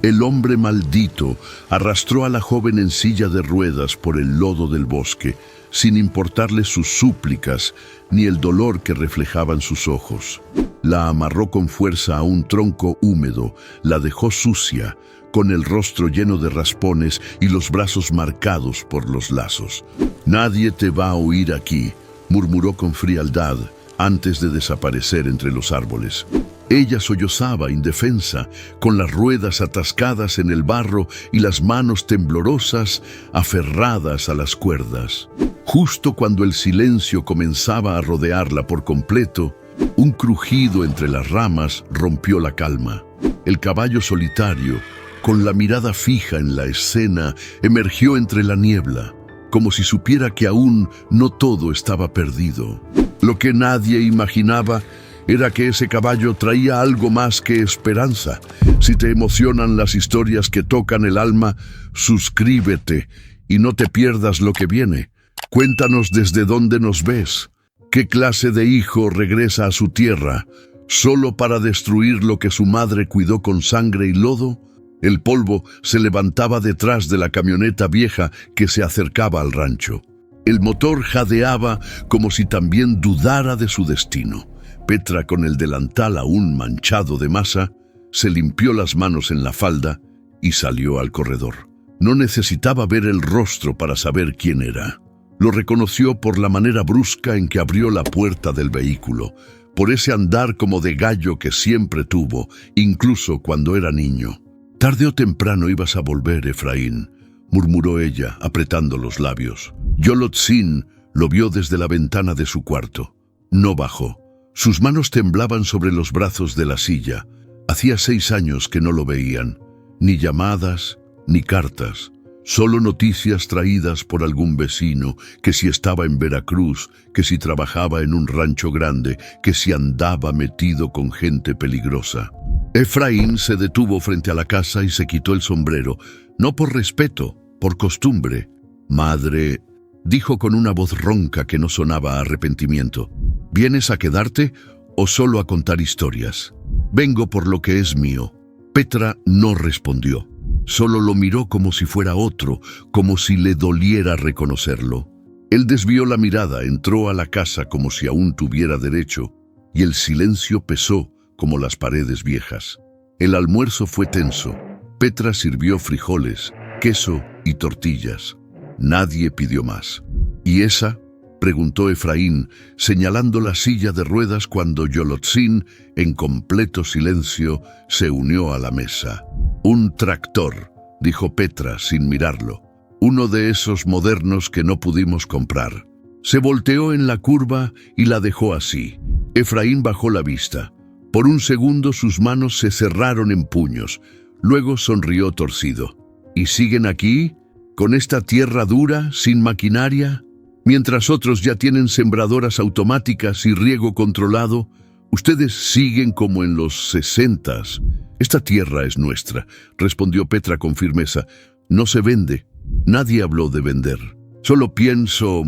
El hombre maldito arrastró a la joven en silla de ruedas por el lodo del bosque, sin importarle sus súplicas ni el dolor que reflejaban sus ojos. La amarró con fuerza a un tronco húmedo, la dejó sucia, con el rostro lleno de raspones y los brazos marcados por los lazos. «Nadie te va a oír aquí», murmuró con frialdad antes de desaparecer entre los árboles. Ella sollozaba indefensa, con las ruedas atascadas en el barro y las manos temblorosas aferradas a las cuerdas. Justo cuando el silencio comenzaba a rodearla por completo, un crujido entre las ramas rompió la calma. El caballo solitario, con la mirada fija en la escena, emergió entre la niebla, como si supiera que aún no todo estaba perdido. Lo que nadie imaginaba era que ese caballo traía algo más que esperanza. Si te emocionan las historias que tocan el alma, suscríbete y no te pierdas lo que viene. Cuéntanos desde dónde nos ves. ¿Qué clase de hijo regresa a su tierra solo para destruir lo que su madre cuidó con sangre y lodo? El polvo se levantaba detrás de la camioneta vieja que se acercaba al rancho. El motor jadeaba como si también dudara de su destino. Petra, con el delantal aún manchado de masa, se limpió las manos en la falda y salió al corredor. No necesitaba ver el rostro para saber quién era. Lo reconoció por la manera brusca en que abrió la puerta del vehículo, por ese andar como de gallo que siempre tuvo, incluso cuando era niño. «Tarde o temprano ibas a volver, Efraín», murmuró ella, apretando los labios. Yolotzin lo vio desde la ventana de su cuarto. No bajó. Sus manos temblaban sobre los brazos de la silla. Hacía 6 años que no lo veían. Ni llamadas, ni cartas. Solo noticias traídas por algún vecino, que si estaba en Veracruz, que si trabajaba en un rancho grande, que si andaba metido con gente peligrosa. Efraín se detuvo frente a la casa y se quitó el sombrero, no por respeto, por costumbre. «Madre», dijo con una voz ronca que no sonaba a arrepentimiento, «¿vienes a quedarte o solo a contar historias?» «Vengo por lo que es mío». Petra no respondió. Solo lo miró como si fuera otro, como si le doliera reconocerlo. Él desvió la mirada, entró a la casa como si aún tuviera derecho, y el silencio pesó como las paredes viejas. El almuerzo fue tenso. Petra sirvió frijoles, queso y tortillas. Nadie pidió más. «¿Y esa?», preguntó Efraín, señalando la silla de ruedas cuando Yolotzin, en completo silencio, se unió a la mesa. «Un tractor», dijo Petra sin mirarlo. «Uno de esos modernos que no pudimos comprar». Se volteó en la curva y la dejó así. Efraín bajó la vista. Por un segundo sus manos se cerraron en puños. Luego sonrió torcido. «¿Y siguen aquí, con esta tierra dura, sin maquinaria? Mientras otros ya tienen sembradoras automáticas y riego controlado, ustedes siguen como en los 60s. Esta tierra es nuestra», respondió Petra con firmeza. «No se vende». Nadie habló de vender. «Solo pienso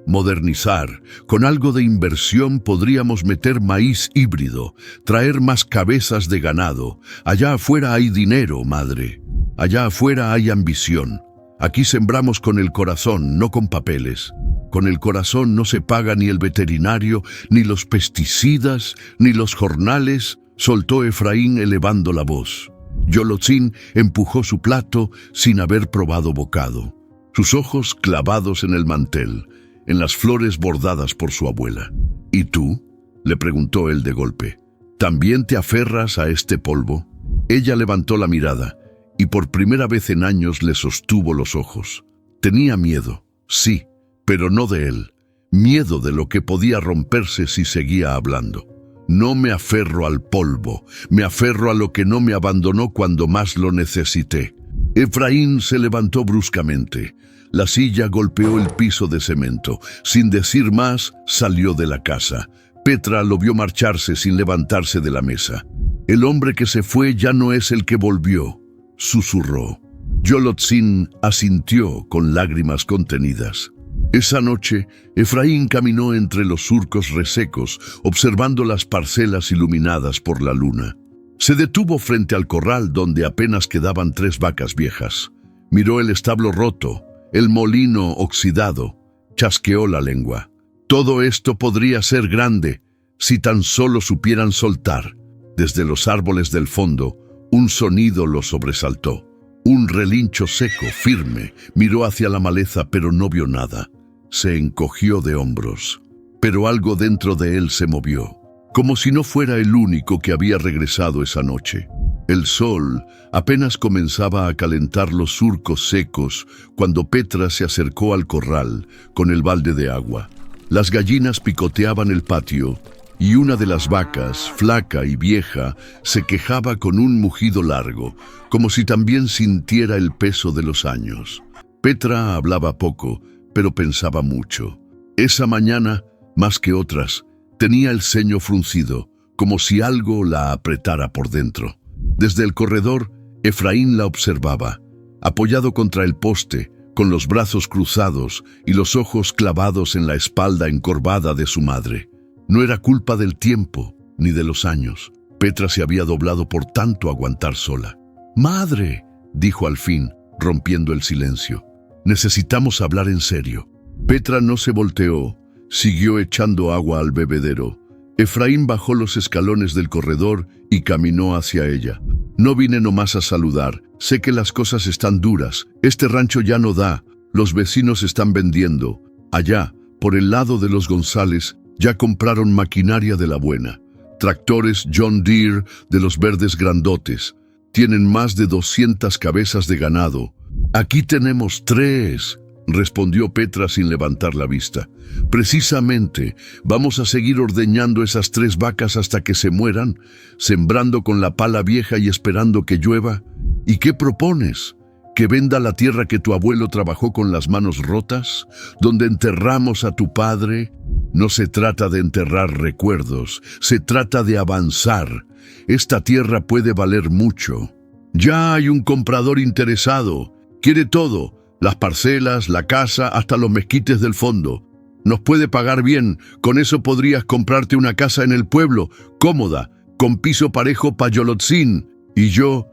modernizar. Con algo de inversión podríamos meter maíz híbrido, traer más cabezas de ganado. Allá afuera hay dinero, madre. Allá afuera hay ambición. Aquí sembramos con el corazón, no con papeles. Con el corazón no se paga ni el veterinario, ni los pesticidas, ni los jornales», soltó Efraín elevando la voz. Yolotzin empujó su plato sin haber probado bocado. Sus ojos clavados en el mantel, en las flores bordadas por su abuela. «¿Y tú?», le preguntó él de golpe. «¿También te aferras a este polvo?». Ella levantó la mirada y por primera vez en años le sostuvo los ojos. Tenía miedo, sí, pero no de él. Miedo de lo que podía romperse si seguía hablando. «No me aferro al polvo, me aferro a lo que no me abandonó cuando más lo necesité». Efraín se levantó bruscamente. La silla golpeó el piso de cemento. Sin decir más, salió de la casa. Petra lo vio marcharse sin levantarse de la mesa. «El hombre que se fue ya no es el que volvió», susurró. Yolotzin asintió con lágrimas contenidas. Esa noche, Efraín caminó entre los surcos resecos, observando las parcelas iluminadas por la luna. Se detuvo frente al corral donde apenas quedaban 3 vacas viejas. Miró el establo roto, el molino oxidado, chasqueó la lengua. Todo esto podría ser grande si tan solo supieran soltar. Desde los árboles del fondo, un sonido lo sobresaltó. Un relincho seco, firme, miró hacia la maleza pero no vio nada. Se encogió de hombros. Pero algo dentro de él se movió, como si no fuera el único que había regresado esa noche. El sol apenas comenzaba a calentar los surcos secos cuando Petra se acercó al corral con el balde de agua. Las gallinas picoteaban el patio y una de las vacas, flaca y vieja, se quejaba con un mugido largo, como si también sintiera el peso de los años. Petra hablaba poco, pero pensaba mucho. Esa mañana, más que otras, tenía el ceño fruncido, como si algo la apretara por dentro. Desde el corredor, Efraín la observaba, apoyado contra el poste, con los brazos cruzados y los ojos clavados en la espalda encorvada de su madre. No era culpa del tiempo, ni de los años. Petra se había doblado por tanto aguantar sola. «Madre», dijo al fin, rompiendo el silencio, «necesitamos hablar en serio». Petra no se volteó, siguió echando agua al bebedero. Efraín bajó los escalones del corredor y caminó hacia ella. «No vine nomás a saludar. Sé que las cosas están duras. Este rancho ya no da. Los vecinos están vendiendo. Allá, por el lado de los González, ya compraron maquinaria de la buena. Tractores John Deere de los verdes grandotes. Tienen más de 200 cabezas de ganado. Aquí tenemos 3, respondió Petra sin levantar la vista. Precisamente, vamos a seguir ordeñando esas 3 vacas hasta que se mueran, sembrando con la pala vieja y esperando que llueva. ¿Y qué propones? ¿Que venda la tierra que tu abuelo trabajó con las manos rotas? ¿Donde enterramos a tu padre? No se trata de enterrar recuerdos, se trata de avanzar. Esta tierra puede valer mucho. Ya hay un comprador interesado. Quiere todo, las parcelas, la casa, hasta los mezquites del fondo. Nos puede pagar bien, con eso podrías comprarte una casa en el pueblo, cómoda, con piso parejo pa' Yolotzin. Y yo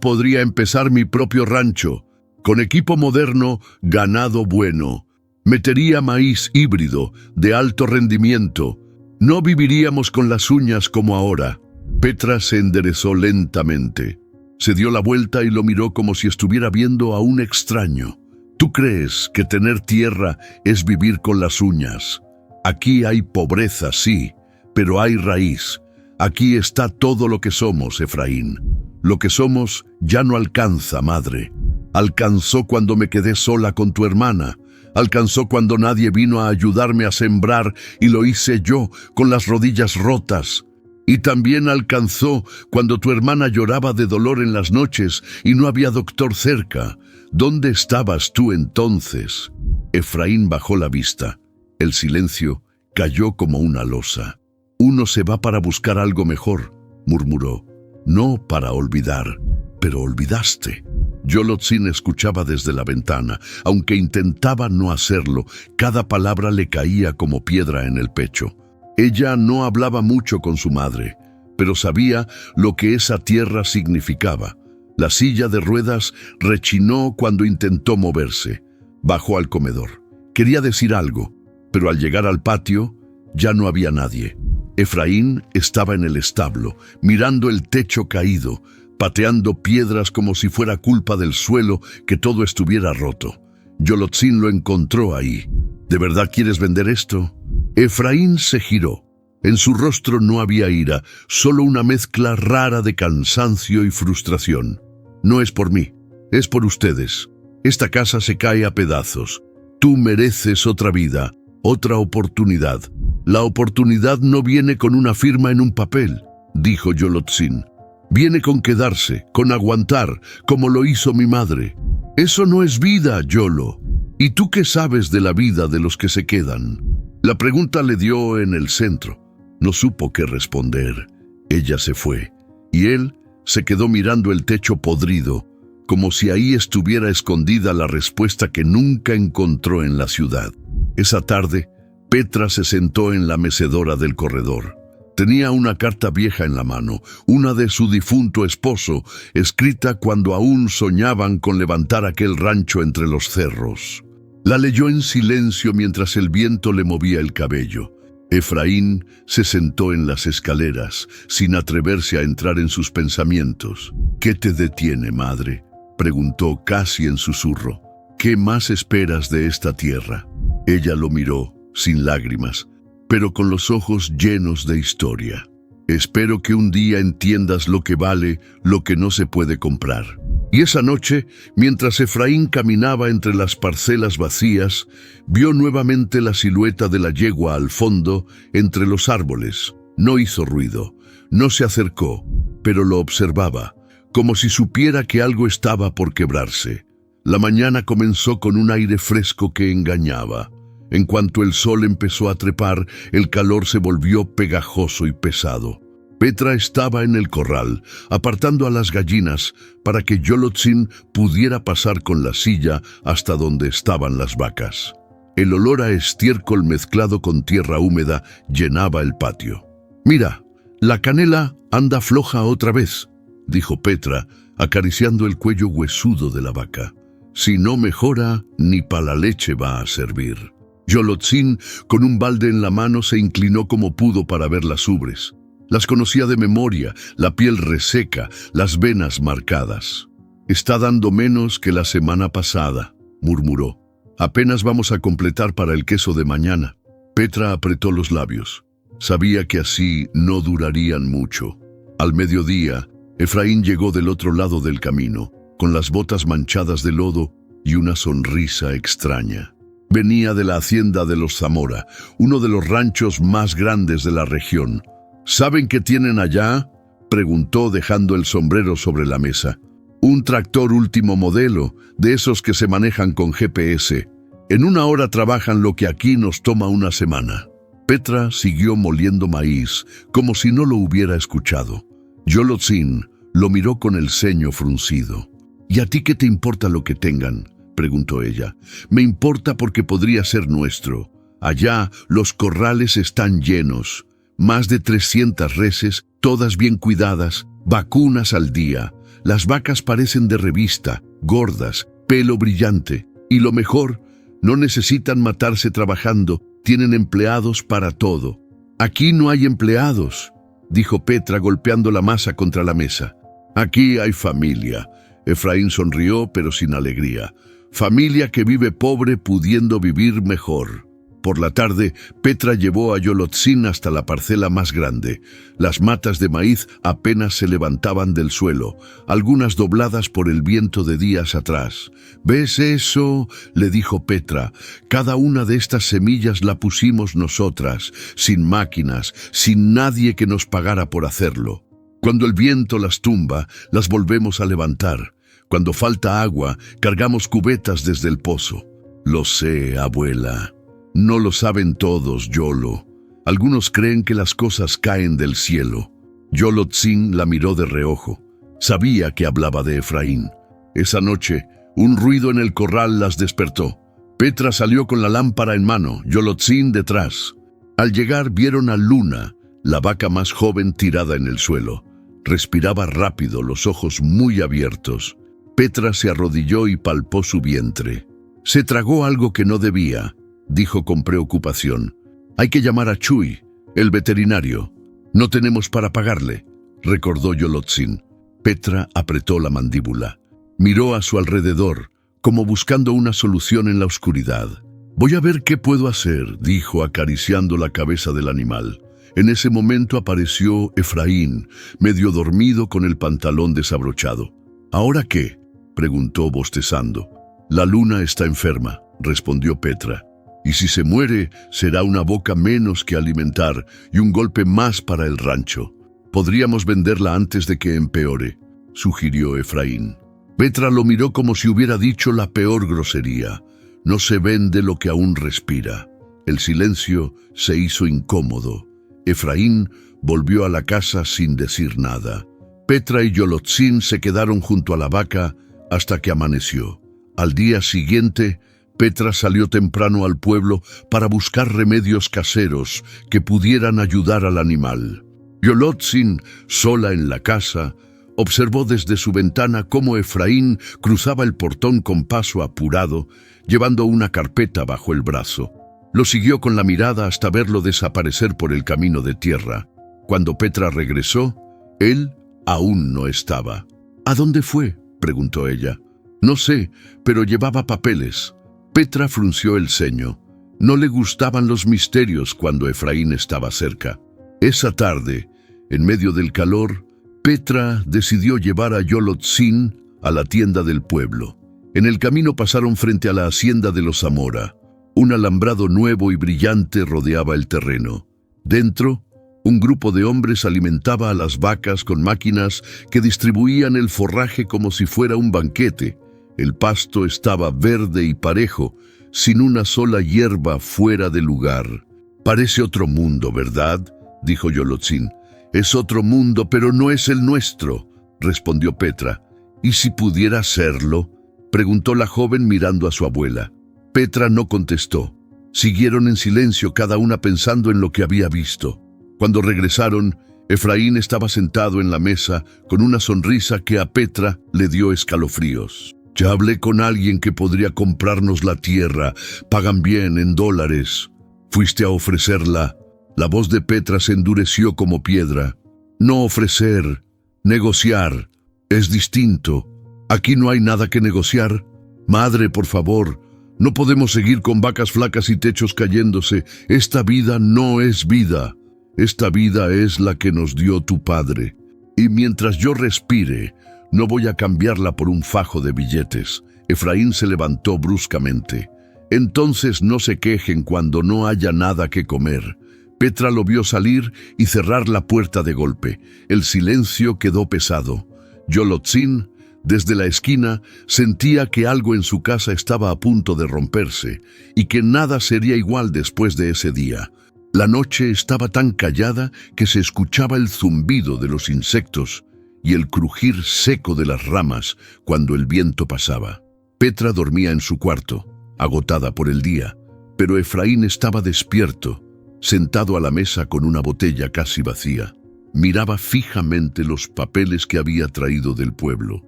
podría empezar mi propio rancho, con equipo moderno, ganado bueno. Metería maíz híbrido, de alto rendimiento. No viviríamos con las uñas como ahora. Petra se enderezó lentamente. Se dio la vuelta y lo miró como si estuviera viendo a un extraño. ¿Tú crees que tener tierra es vivir con las uñas? Aquí hay pobreza, sí, pero hay raíz. Aquí está todo lo que somos, Efraín. Lo que somos ya no alcanza, madre. Alcanzó cuando me quedé sola con tu hermana. Alcanzó cuando nadie vino a ayudarme a sembrar y lo hice yo, con las rodillas rotas. Y también alcanzó cuando tu hermana lloraba de dolor en las noches y no había doctor cerca. ¿Dónde estabas tú entonces? Efraín bajó la vista. El silencio cayó como una losa. Uno se va para buscar algo mejor, murmuró. No para olvidar, pero olvidaste. Yolotzin escuchaba desde la ventana. Aunque intentaba no hacerlo, cada palabra le caía como piedra en el pecho. Ella no hablaba mucho con su madre, pero sabía lo que esa tierra significaba. La silla de ruedas rechinó cuando intentó moverse. Bajó al comedor. Quería decir algo, pero al llegar al patio ya no había nadie. Efraín estaba en el establo, mirando el techo caído, pateando piedras como si fuera culpa del suelo que todo estuviera roto. Yolotzin lo encontró ahí. ¿De verdad quieres vender esto? Efraín se giró. En su rostro no había ira, solo una mezcla rara de cansancio y frustración. No es por mí, es por ustedes. Esta casa se cae a pedazos. Tú mereces otra vida, otra oportunidad. La oportunidad no viene con una firma en un papel, dijo Yolotzin. Viene con quedarse, con aguantar, como lo hizo mi madre. Eso no es vida, Yolo. ¿Y tú qué sabes de la vida de los que se quedan? La pregunta le dio en el centro. No supo qué responder. Ella se fue, y él se quedó mirando el techo podrido, como si ahí estuviera escondida la respuesta que nunca encontró en la ciudad. Esa tarde, Petra se sentó en la mecedora del corredor. Tenía una carta vieja en la mano, una de su difunto esposo, escrita cuando aún soñaban con levantar aquel rancho entre los cerros. La leyó en silencio mientras el viento le movía el cabello. Efraín se sentó en las escaleras, sin atreverse a entrar en sus pensamientos. «¿Qué te detiene, madre?», preguntó casi en susurro. «¿Qué más esperas de esta tierra?». Ella lo miró, sin lágrimas, pero con los ojos llenos de historia. «Espero que un día entiendas lo que vale lo que no se puede comprar». Y esa noche, mientras Efraín caminaba entre las parcelas vacías, vio nuevamente la silueta de la yegua al fondo, entre los árboles. No hizo ruido, no se acercó, pero lo observaba, como si supiera que algo estaba por quebrarse. La mañana comenzó con un aire fresco que engañaba. En cuanto el sol empezó a trepar, el calor se volvió pegajoso y pesado. Petra estaba en el corral, apartando a las gallinas para que Yolotzin pudiera pasar con la silla hasta donde estaban las vacas. El olor a estiércol mezclado con tierra húmeda llenaba el patio. «Mira, la canela anda floja otra vez», dijo Petra, acariciando el cuello huesudo de la vaca. «Si no mejora, ni pa' la leche va a servir». Yolotzin, con un balde en la mano, se inclinó como pudo para ver las ubres. Las conocía de memoria, la piel reseca, las venas marcadas. «Está dando menos que la semana pasada», murmuró. «Apenas vamos a completar para el queso de mañana». Petra apretó los labios. Sabía que así no durarían mucho. Al mediodía, Efraín llegó del otro lado del camino, con las botas manchadas de lodo y una sonrisa extraña. Venía de la hacienda de los Zamora, uno de los ranchos más grandes de la región. «¿Saben qué tienen allá?», preguntó dejando el sombrero sobre la mesa. «Un tractor último modelo, de esos que se manejan con GPS. En 1 hora trabajan lo que aquí nos toma una semana». Petra siguió moliendo maíz, como si no lo hubiera escuchado. Yolotzin lo miró con el ceño fruncido. «¿Y a ti qué te importa lo que tengan?», preguntó ella. «Me importa porque podría ser nuestro. Allá los corrales están llenos. Más de 300 reses, todas bien cuidadas, vacunas al día. Las vacas parecen de revista, gordas, pelo brillante. Y lo mejor, no necesitan matarse trabajando, tienen empleados para todo». «Aquí no hay empleados», dijo Petra golpeando la masa contra la mesa. «Aquí hay familia». Efraín sonrió, pero sin alegría. «Familia que vive pobre pudiendo vivir mejor». Por la tarde, Petra llevó a Yolotzin hasta la parcela más grande. Las matas de maíz apenas se levantaban del suelo, algunas dobladas por el viento de días atrás. «¿Ves eso?», le dijo Petra. «Cada una de estas semillas la pusimos nosotras, sin máquinas, sin nadie que nos pagara por hacerlo. Cuando el viento las tumba, las volvemos a levantar. Cuando falta agua, cargamos cubetas desde el pozo». «Lo sé, abuela». «No lo saben todos, Yolo. Algunos creen que las cosas caen del cielo». Yolotzin la miró de reojo. Sabía que hablaba de Efraín. Esa noche, un ruido en el corral las despertó. Petra salió con la lámpara en mano, Yolotzin detrás. Al llegar vieron a Luna, la vaca más joven, tirada en el suelo. Respiraba rápido, los ojos muy abiertos. Petra se arrodilló y palpó su vientre. «Se tragó algo que no debía», dijo con preocupación. «Hay que llamar a Chuy, el veterinario». «No tenemos para pagarle», recordó Yolotzin. Petra apretó la mandíbula. Miró a su alrededor, como buscando una solución en la oscuridad. «Voy a ver qué puedo hacer», dijo acariciando la cabeza del animal. En ese momento apareció Efraín, medio dormido con el pantalón desabrochado. «¿Ahora qué?», preguntó bostezando. «La Luna está enferma», respondió Petra. «Y si se muere, será una boca menos que alimentar y un golpe más para el rancho. Podríamos venderla antes de que empeore», sugirió Efraín. Petra lo miró como si hubiera dicho la peor grosería. «No se vende lo que aún respira». El silencio se hizo incómodo. Efraín volvió a la casa sin decir nada. Petra y Yolotzin se quedaron junto a la vaca hasta que amaneció. Al día siguiente, Petra salió temprano al pueblo para buscar remedios caseros que pudieran ayudar al animal. Yolotzin, sola en la casa, observó desde su ventana cómo Efraín cruzaba el portón con paso apurado, llevando una carpeta bajo el brazo. Lo siguió con la mirada hasta verlo desaparecer por el camino de tierra. Cuando Petra regresó, él aún no estaba. ¿A dónde fue?, preguntó ella. No sé, pero llevaba papeles. Petra frunció el ceño. No le gustaban los misterios cuando Efraín estaba cerca. Esa tarde, en medio del calor, Petra decidió llevar a Yolotzin a la tienda del pueblo. En el camino pasaron frente a la hacienda de los Zamora. Un alambrado nuevo y brillante rodeaba el terreno. Dentro, un grupo de hombres alimentaba a las vacas con máquinas que distribuían el forraje como si fuera un banquete. El pasto estaba verde y parejo, sin una sola hierba fuera de lugar. «Parece otro mundo, ¿verdad?», dijo Yolotzin. «Es otro mundo, pero no es el nuestro», respondió Petra. «¿Y si pudiera serlo?», preguntó la joven mirando a su abuela. Petra no contestó. Siguieron en silencio, cada una pensando en lo que había visto. Cuando regresaron, Efraín estaba sentado en la mesa con una sonrisa que a Petra le dio escalofríos. «Ya hablé con alguien que podría comprarnos la tierra. Pagan bien, en dólares. ¿Fuiste a ofrecerla?». La voz de Petra se endureció como piedra. «No ofrecer, negociar. Es distinto. Aquí no hay nada que negociar. Madre, por favor, no podemos seguir con vacas flacas y techos cayéndose. Esta vida no es vida. Esta vida es la que nos dio tu padre. Y mientras yo respire, no voy a cambiarla por un fajo de billetes». Efraín se levantó bruscamente. «Entonces no se quejen cuando no haya nada que comer». Petra lo vio salir y cerrar la puerta de golpe. El silencio quedó pesado. Yolotzin, desde la esquina, sentía que algo en su casa estaba a punto de romperse y que nada sería igual después de ese día. La noche estaba tan callada que se escuchaba el zumbido de los insectos y el crujir seco de las ramas cuando el viento pasaba. Petra dormía en su cuarto, agotada por el día, pero Efraín estaba despierto, sentado a la mesa con una botella casi vacía. Miraba fijamente los papeles que había traído del pueblo.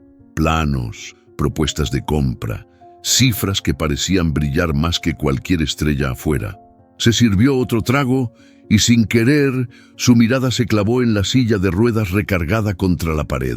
Planos, propuestas de compra, cifras que parecían brillar más que cualquier estrella afuera. Se sirvió otro trago y sin querer su mirada se clavó en la silla de ruedas recargada contra la pared.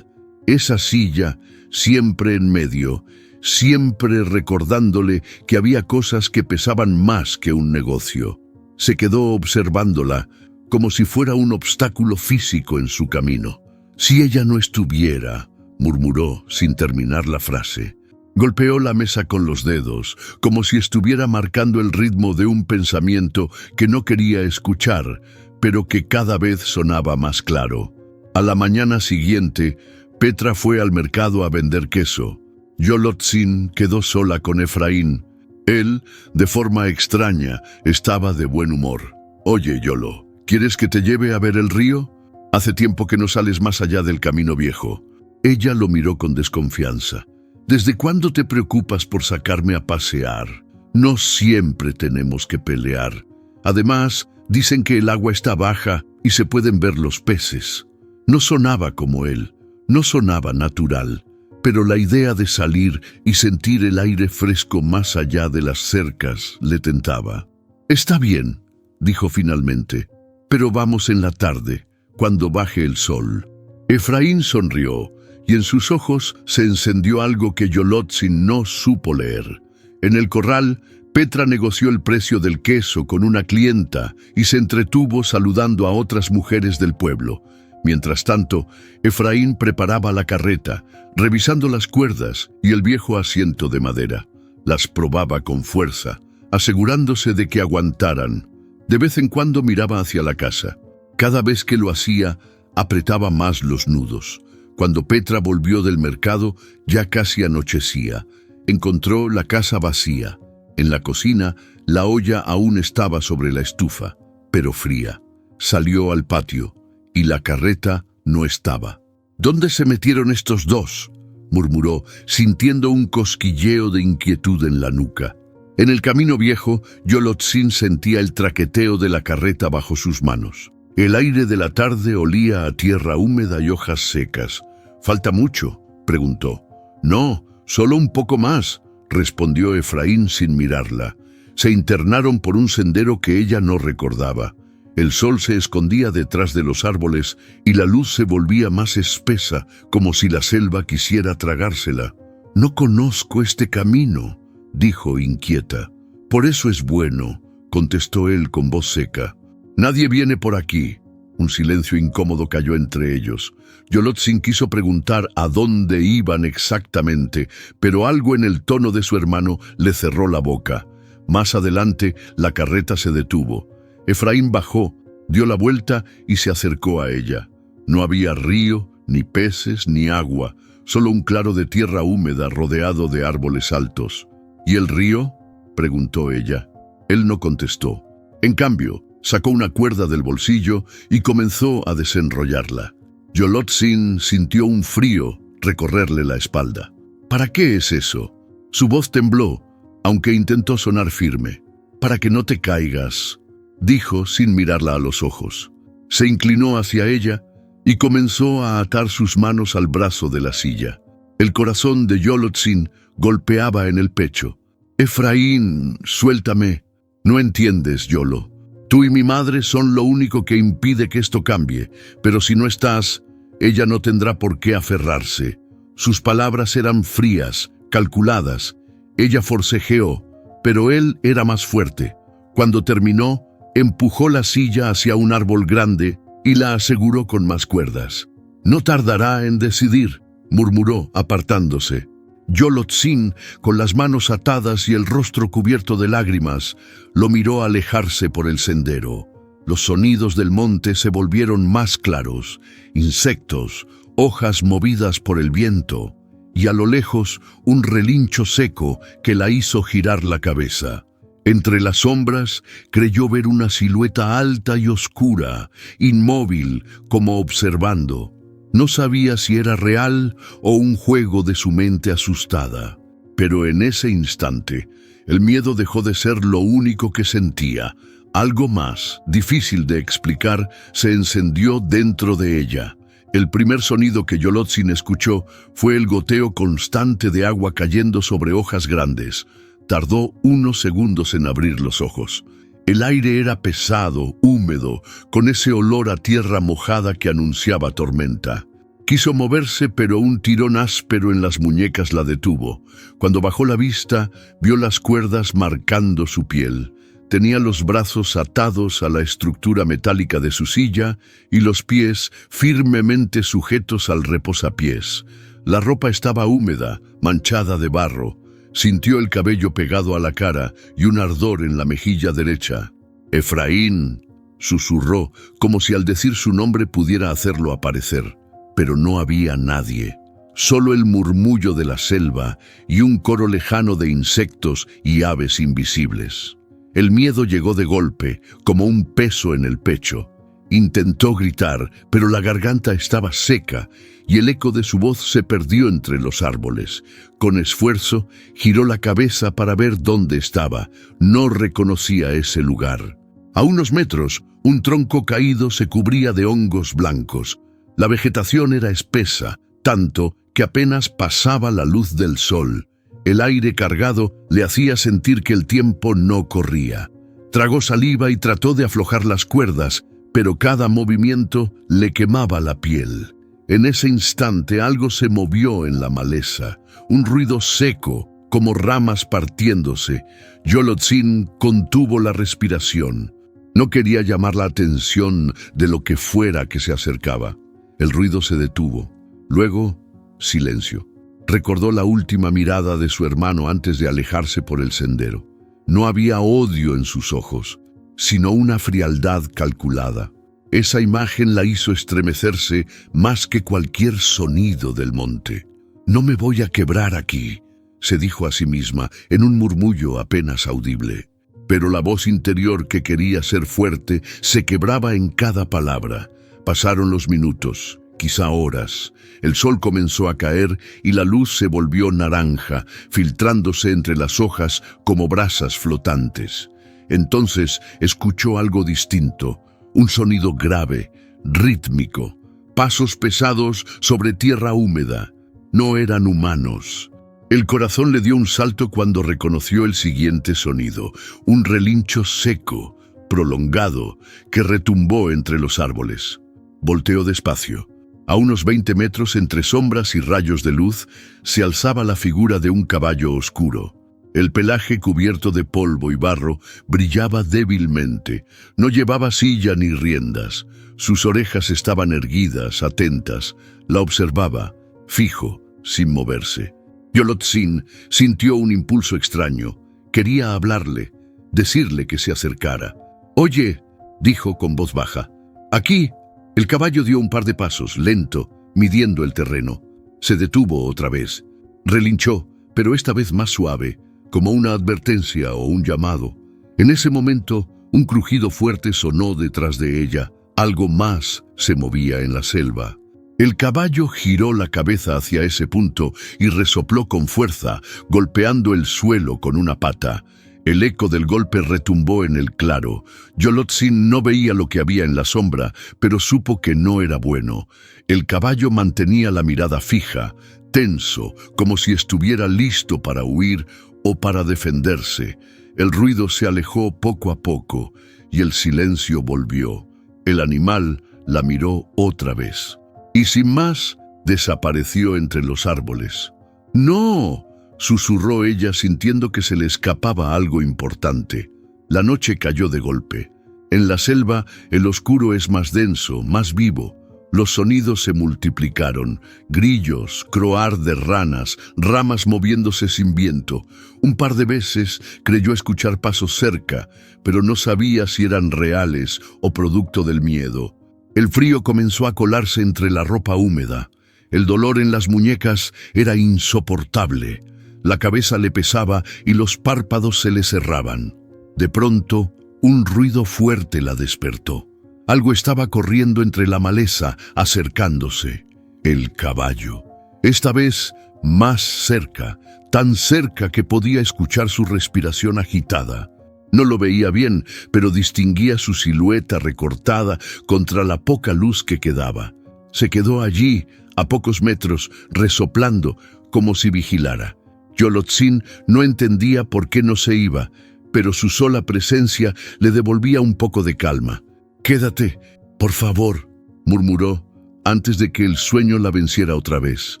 Esa silla, siempre en medio, siempre recordándole que había cosas que pesaban más que un negocio. Se quedó observándola como si fuera un obstáculo físico en su camino. «Si ella no estuviera», murmuró sin terminar la frase. Golpeó la mesa con los dedos, como si estuviera marcando el ritmo de un pensamiento que no quería escuchar, pero que cada vez sonaba más claro. A la mañana siguiente, Petra fue al mercado a vender queso. Yolotzin quedó sola con Efraín. Él, de forma extraña, estaba de buen humor. «Oye, Yolo, ¿quieres que te lleve a ver el río? Hace tiempo que no sales más allá del camino viejo». Ella lo miró con desconfianza. «¿Desde cuándo te preocupas por sacarme a pasear? No siempre tenemos que pelear. Además, dicen que el agua está baja y se pueden ver los peces». No sonaba como él, no sonaba natural, pero la idea de salir y sentir el aire fresco más allá de las cercas le tentaba. «Está bien», dijo finalmente, «pero vamos en la tarde, cuando baje el sol». Efraín sonrió, y en sus ojos se encendió algo que Yolotzin no supo leer. En el corral, Petra negoció el precio del queso con una clienta y se entretuvo saludando a otras mujeres del pueblo. Mientras tanto, Efraín preparaba la carreta, revisando las cuerdas y el viejo asiento de madera. Las probaba con fuerza, asegurándose de que aguantaran. De vez en cuando miraba hacia la casa. Cada vez que lo hacía, apretaba más los nudos. Cuando Petra volvió del mercado, ya casi anochecía. Encontró la casa vacía. En la cocina, la olla aún estaba sobre la estufa, pero fría. Salió al patio, y la carreta no estaba. «¿Dónde se metieron estos dos?», murmuró, sintiendo un cosquilleo de inquietud en la nuca. En el camino viejo, Yolotzin sentía el traqueteo de la carreta bajo sus manos. El aire de la tarde olía a tierra húmeda y hojas secas. —¿Falta mucho? —preguntó. —No, solo un poco más —respondió Efraín sin mirarla. Se internaron por un sendero que ella no recordaba. El sol se escondía detrás de los árboles y la luz se volvía más espesa, como si la selva quisiera tragársela. —No conozco este camino —dijo inquieta. —Por eso es bueno —contestó él con voz seca. —Nadie viene por aquí. Un silencio incómodo cayó entre ellos. Yolotzin quiso preguntar a dónde iban exactamente, pero algo en el tono de su hermano le cerró la boca. Más adelante, la carreta se detuvo. Efraín bajó, dio la vuelta y se acercó a ella. No había río, ni peces, ni agua, solo un claro de tierra húmeda rodeado de árboles altos. —¿Y el río? —preguntó ella. Él no contestó. En cambio, sacó una cuerda del bolsillo y comenzó a desenrollarla. Yolotzin sintió un frío recorrerle la espalda. —¿Para qué es eso? Su voz tembló, aunque intentó sonar firme. —Para que no te caigas —dijo sin mirarla a los ojos. Se inclinó hacia ella y comenzó a atar sus manos al brazo de la silla. El corazón de Yolotzin golpeaba en el pecho. —Efraín, suéltame. No entiendes, Yolo. Tú y mi madre son lo único que impide que esto cambie, pero si no estás, ella no tendrá por qué aferrarse. Sus palabras eran frías, calculadas. Ella forcejeó, pero él era más fuerte. Cuando terminó, empujó la silla hacia un árbol grande y la aseguró con más cuerdas. —No tardará en decidir —murmuró, apartándose. Yolotzin, con las manos atadas y el rostro cubierto de lágrimas, lo miró alejarse por el sendero. Los sonidos del monte se volvieron más claros: insectos, hojas movidas por el viento, y a lo lejos un relincho seco que la hizo girar la cabeza. Entre las sombras creyó ver una silueta alta y oscura, inmóvil, como observando. No sabía si era real o un juego de su mente asustada. Pero en ese instante, el miedo dejó de ser lo único que sentía. Algo más, difícil de explicar, se encendió dentro de ella. El primer sonido que Yolotzin escuchó fue el goteo constante de agua cayendo sobre hojas grandes. Tardó unos segundos en abrir los ojos. El aire era pesado, húmedo, con ese olor a tierra mojada que anunciaba tormenta. Quiso moverse, pero un tirón áspero en las muñecas la detuvo. Cuando bajó la vista, vio las cuerdas marcando su piel. Tenía los brazos atados a la estructura metálica de su silla y los pies firmemente sujetos al reposapiés. La ropa estaba húmeda, manchada de barro. Sintió el cabello pegado a la cara y un ardor en la mejilla derecha. —Efraín —susurró, como si al decir su nombre pudiera hacerlo aparecer. Pero no había nadie. Solo el murmullo de la selva y un coro lejano de insectos y aves invisibles. El miedo llegó de golpe, como un peso en el pecho. Intentó gritar, pero la garganta estaba seca y el eco de su voz se perdió entre los árboles. Con esfuerzo, giró la cabeza para ver dónde estaba. No reconocía ese lugar. A unos metros, un tronco caído se cubría de hongos blancos. La vegetación era espesa, tanto que apenas pasaba la luz del sol. El aire cargado le hacía sentir que el tiempo no corría. Tragó saliva y trató de aflojar las cuerdas, pero cada movimiento le quemaba la piel. En ese instante algo se movió en la maleza, un ruido seco, como ramas partiéndose. Yolotzin contuvo la respiración. No quería llamar la atención de lo que fuera que se acercaba. El ruido se detuvo. Luego, silencio. Recordó la última mirada de su hermano antes de alejarse por el sendero. No había odio en sus ojos, sino una frialdad calculada. Esa imagen la hizo estremecerse más que cualquier sonido del monte. «No me voy a quebrar aquí», se dijo a sí misma en un murmullo apenas audible. Pero la voz interior que quería ser fuerte se quebraba en cada palabra. Pasaron los minutos, quizá horas. El sol comenzó a caer y la luz se volvió naranja, filtrándose entre las hojas como brasas flotantes. Entonces escuchó algo distinto, un sonido grave, rítmico, pasos pesados sobre tierra húmeda. No eran humanos. El corazón le dio un salto cuando reconoció el siguiente sonido, un relincho seco, prolongado, que retumbó entre los árboles. Volteó despacio. A unos 20 metros, entre sombras y rayos de luz, se alzaba la figura de un caballo oscuro. El pelaje cubierto de polvo y barro brillaba débilmente. No llevaba silla ni riendas. Sus orejas estaban erguidas, atentas. La observaba, fijo, sin moverse. Yolotzin sintió un impulso extraño. Quería hablarle, decirle que se acercara. «Oye», dijo con voz baja, «aquí». El caballo dio un par de pasos, lento, midiendo el terreno. Se detuvo otra vez. Relinchó, pero esta vez más suave, como una advertencia o un llamado. En ese momento, un crujido fuerte sonó detrás de ella. Algo más se movía en la selva. El caballo giró la cabeza hacia ese punto y resopló con fuerza, golpeando el suelo con una pata. El eco del golpe retumbó en el claro. Yolotzin no veía lo que había en la sombra, pero supo que no era bueno. El caballo mantenía la mirada fija, tenso, como si estuviera listo para huir o para defenderse. El ruido se alejó poco a poco y el silencio volvió. El animal la miró otra vez y sin más desapareció entre los árboles. «¡No!», susurró ella sintiendo que se le escapaba algo importante. La noche cayó de golpe. En la selva el oscuro es más denso, más vivo. Los sonidos se multiplicaron. Grillos, croar de ranas, ramas moviéndose sin viento. Un par de veces creyó escuchar pasos cerca, pero no sabía si eran reales o producto del miedo. El frío comenzó a colarse entre la ropa húmeda. El dolor en las muñecas era insoportable. La cabeza le pesaba y los párpados se le cerraban. De pronto, un ruido fuerte la despertó. Algo estaba corriendo entre la maleza, acercándose. El caballo. Esta vez más cerca, tan cerca que podía escuchar su respiración agitada. No lo veía bien, pero distinguía su silueta recortada contra la poca luz que quedaba. Se quedó allí, a pocos metros, resoplando, como si vigilara. Yolotzin no entendía por qué no se iba, pero su sola presencia le devolvía un poco de calma. «Quédate, por favor», murmuró, antes de que el sueño la venciera otra vez.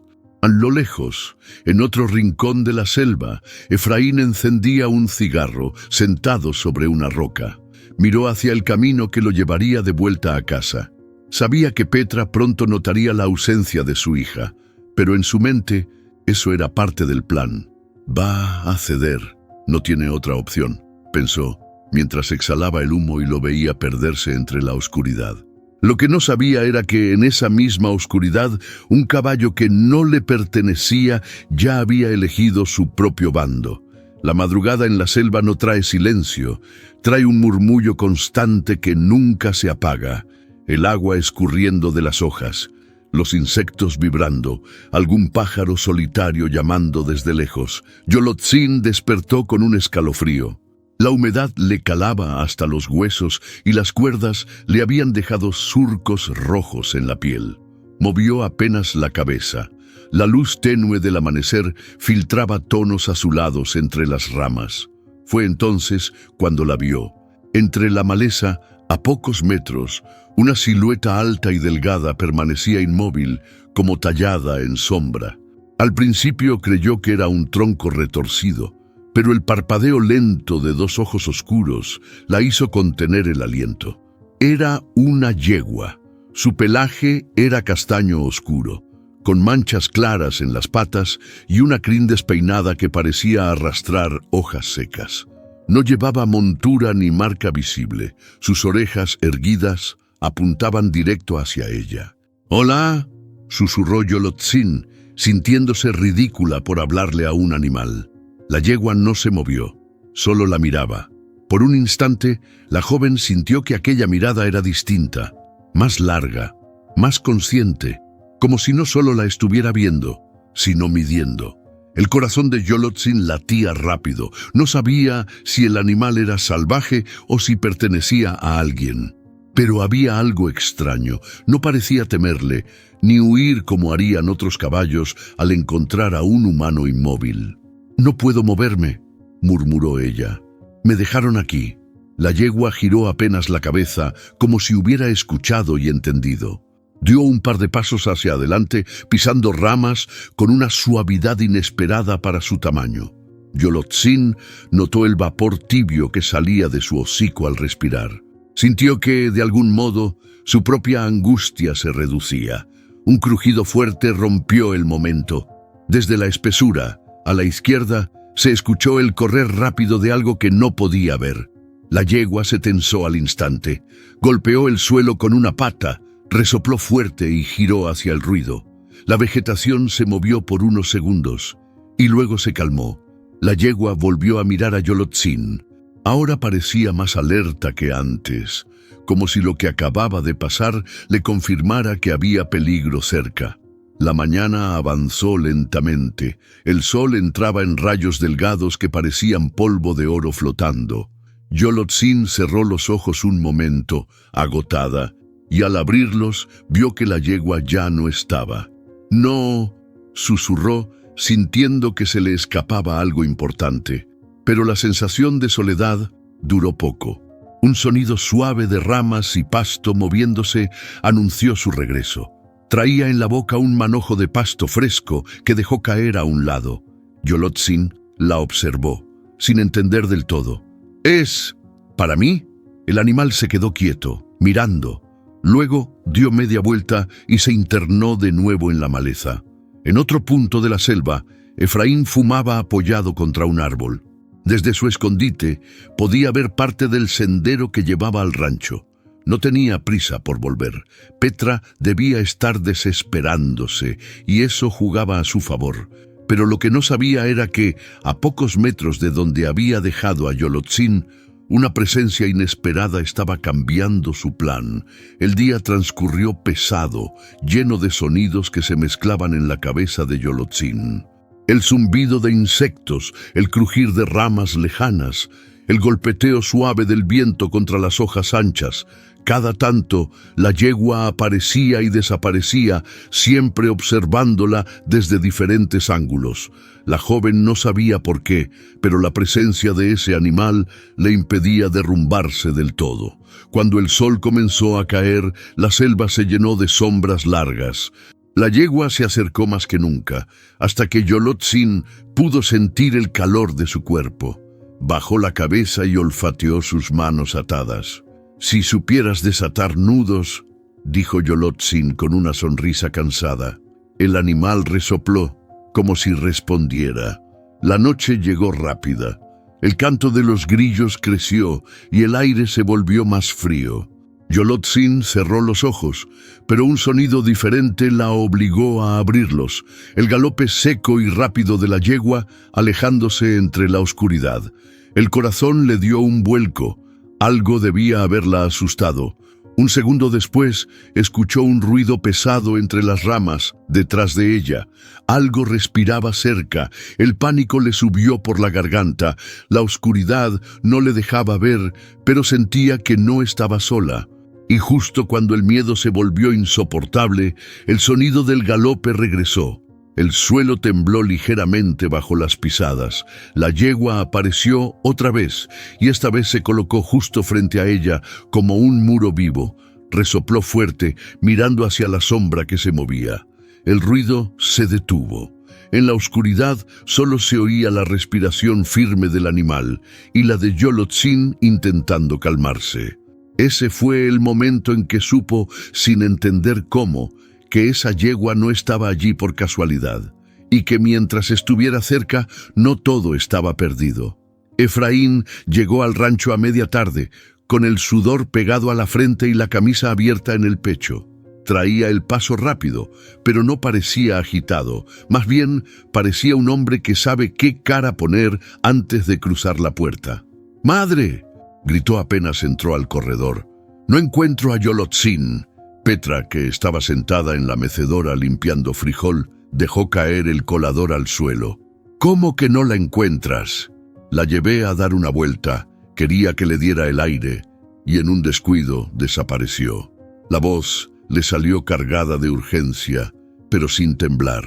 A lo lejos, en otro rincón de la selva, Efraín encendía un cigarro, sentado sobre una roca. Miró hacia el camino que lo llevaría de vuelta a casa. Sabía que Petra pronto notaría la ausencia de su hija, pero en su mente eso era parte del plan. «Va a ceder, no tiene otra opción», pensó, mientras exhalaba el humo y lo veía perderse entre la oscuridad. Lo que no sabía era que en esa misma oscuridad, un caballo que no le pertenecía ya había elegido su propio bando. La madrugada en la selva no trae silencio, trae un murmullo constante que nunca se apaga. El agua escurriendo de las hojas, los insectos vibrando, algún pájaro solitario llamando desde lejos. Yolotzin despertó con un escalofrío. La humedad le calaba hasta los huesos y las cuerdas le habían dejado surcos rojos en la piel. Movió apenas la cabeza. La luz tenue del amanecer filtraba tonos azulados entre las ramas. Fue entonces cuando la vio. Entre la maleza, a pocos metros, una silueta alta y delgada permanecía inmóvil, como tallada en sombra. Al principio creyó que era un tronco retorcido, pero el parpadeo lento de dos ojos oscuros la hizo contener el aliento. Era una yegua. Su pelaje era castaño oscuro, con manchas claras en las patas y una crin despeinada que parecía arrastrar hojas secas. No llevaba montura ni marca visible. Sus orejas erguidas apuntaban directo hacia ella. «Hola», susurró Yolotzin, sintiéndose ridícula por hablarle a un animal. La yegua no se movió, solo la miraba. Por un instante, la joven sintió que aquella mirada era distinta, más larga, más consciente, como si no solo la estuviera viendo, sino midiendo. El corazón de Yolotzin latía rápido. No sabía si el animal era salvaje o si pertenecía a alguien. Pero había algo extraño. No parecía temerle, ni huir como harían otros caballos al encontrar a un humano inmóvil. «No puedo moverme», murmuró ella. «Me dejaron aquí». La yegua giró apenas la cabeza, como si hubiera escuchado y entendido. Dio un par de pasos hacia adelante, pisando ramas con una suavidad inesperada para su tamaño. Yolotzin notó el vapor tibio que salía de su hocico al respirar. Sintió que, de algún modo, su propia angustia se reducía. Un crujido fuerte rompió el momento. Desde la espesura, a la izquierda, se escuchó el correr rápido de algo que no podía ver. La yegua se tensó al instante. Golpeó el suelo con una pata, resopló fuerte y giró hacia el ruido. La vegetación se movió por unos segundos, y luego se calmó. La yegua volvió a mirar a Yolotzin. Ahora parecía más alerta que antes, como si lo que acababa de pasar le confirmara que había peligro cerca. La mañana avanzó lentamente. El sol entraba en rayos delgados que parecían polvo de oro flotando. Yolotzin cerró los ojos un momento, agotada, y al abrirlos vio que la yegua ya no estaba. «No», susurró, sintiendo que se le escapaba algo importante. Pero la sensación de soledad duró poco. Un sonido suave de ramas y pasto moviéndose anunció su regreso. Traía en la boca un manojo de pasto fresco que dejó caer a un lado. Yolotzin la observó, sin entender del todo. «¿Es para mí?» El animal se quedó quieto, mirando. Luego dio media vuelta y se internó de nuevo en la maleza. En otro punto de la selva, Efraín fumaba apoyado contra un árbol. Desde su escondite podía ver parte del sendero que llevaba al rancho. No tenía prisa por volver. Petra debía estar desesperándose, y eso jugaba a su favor. Pero lo que no sabía era que, a pocos metros de donde había dejado a Yolotzin, una presencia inesperada estaba cambiando su plan. El día transcurrió pesado, lleno de sonidos que se mezclaban en la cabeza de Yolotzin. El zumbido de insectos, el crujir de ramas lejanas, el golpeteo suave del viento contra las hojas anchas. Cada tanto, la yegua aparecía y desaparecía, siempre observándola desde diferentes ángulos. La joven no sabía por qué, pero la presencia de ese animal le impedía derrumbarse del todo. Cuando el sol comenzó a caer, la selva se llenó de sombras largas. La yegua se acercó más que nunca, hasta que Yolotzin pudo sentir el calor de su cuerpo. Bajó la cabeza y olfateó sus manos atadas. «Si supieras desatar nudos», dijo Yolotzin con una sonrisa cansada. El animal resopló, como si respondiera. La noche llegó rápida. El canto de los grillos creció y el aire se volvió más frío. Yolotzin cerró los ojos, pero un sonido diferente la obligó a abrirlos. El galope seco y rápido de la yegua alejándose entre la oscuridad. El corazón le dio un vuelco. Algo debía haberla asustado. Un segundo después, escuchó un ruido pesado entre las ramas, detrás de ella. Algo respiraba cerca. El pánico le subió por la garganta. La oscuridad no le dejaba ver, pero sentía que no estaba sola. Y justo cuando el miedo se volvió insoportable, el sonido del galope regresó. El suelo tembló ligeramente bajo las pisadas. La yegua apareció otra vez, y esta vez se colocó justo frente a ella como un muro vivo. Resopló fuerte, mirando hacia la sombra que se movía. El ruido se detuvo. En la oscuridad solo se oía la respiración firme del animal y la de Yolotzin intentando calmarse. Ese fue el momento en que supo, sin entender cómo, que esa yegua no estaba allí por casualidad, y que mientras estuviera cerca, no todo estaba perdido. Efraín llegó al rancho a media tarde, con el sudor pegado a la frente y la camisa abierta en el pecho. Traía el paso rápido, pero no parecía agitado. Más bien, parecía un hombre que sabe qué cara poner antes de cruzar la puerta. «¡Madre!», gritó apenas entró al corredor. «No encuentro a Yolotzin». Petra, que estaba sentada en la mecedora limpiando frijol, dejó caer el colador al suelo. «¿Cómo que no la encuentras?». La llevé a dar una vuelta. Quería que le diera el aire. y en un descuido desapareció. La voz le salió cargada de urgencia, pero sin temblar.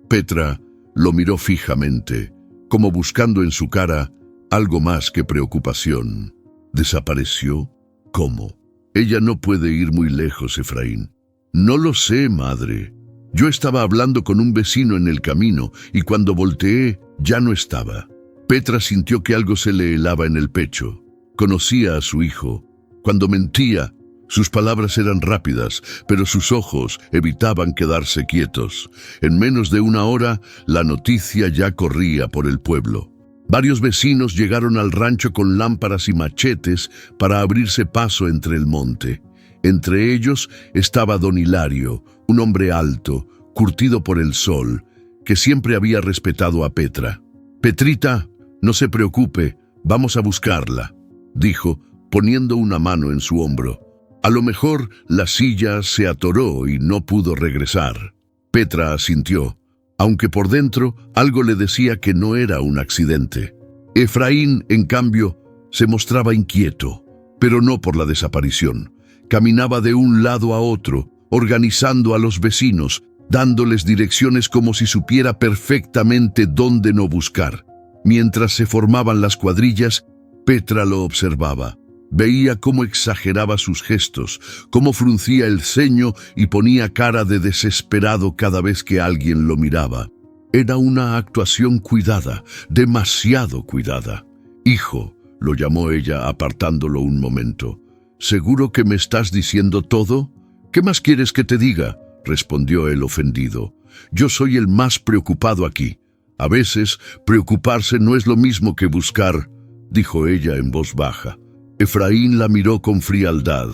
Petra lo miró fijamente, como buscando en su cara algo más que preocupación. ¿Desapareció? ¿Cómo? Ella no puede ir muy lejos, Efraín. No lo sé, madre. Yo estaba hablando con un vecino en el camino y cuando volteé ya no estaba. Petra sintió que algo se le helaba en el pecho. Conocía a su hijo. Cuando mentía, sus palabras eran rápidas, pero sus ojos evitaban quedarse quietos. En menos de una hora, la noticia ya corría por el pueblo. Varios vecinos llegaron al rancho con lámparas y machetes para abrirse paso entre el monte. Entre ellos estaba don Hilario, un hombre alto, curtido por el sol, que siempre había respetado a Petra. «Petrita, no se preocupe, vamos a buscarla», dijo, poniendo una mano en su hombro. A lo mejor la silla se atoró y no pudo regresar. Petra asintió, aunque por dentro algo le decía que no era un accidente. Efraín, en cambio, se mostraba inquieto, pero no por la desaparición. Caminaba de un lado a otro, organizando a los vecinos, dándoles direcciones como si supiera perfectamente dónde no buscar. Mientras se formaban las cuadrillas, Petra lo observaba. Veía cómo exageraba sus gestos, cómo fruncía el ceño y ponía cara de desesperado cada vez que alguien lo miraba. Era una actuación cuidada, demasiado cuidada. «Hijo», lo llamó ella apartándolo un momento. «¿Seguro que me estás diciendo todo? ¿Qué más quieres que te diga?», respondió él ofendido. «Yo soy el más preocupado aquí. A veces, preocuparse no es lo mismo que buscar», dijo ella en voz baja. Efraín la miró con frialdad.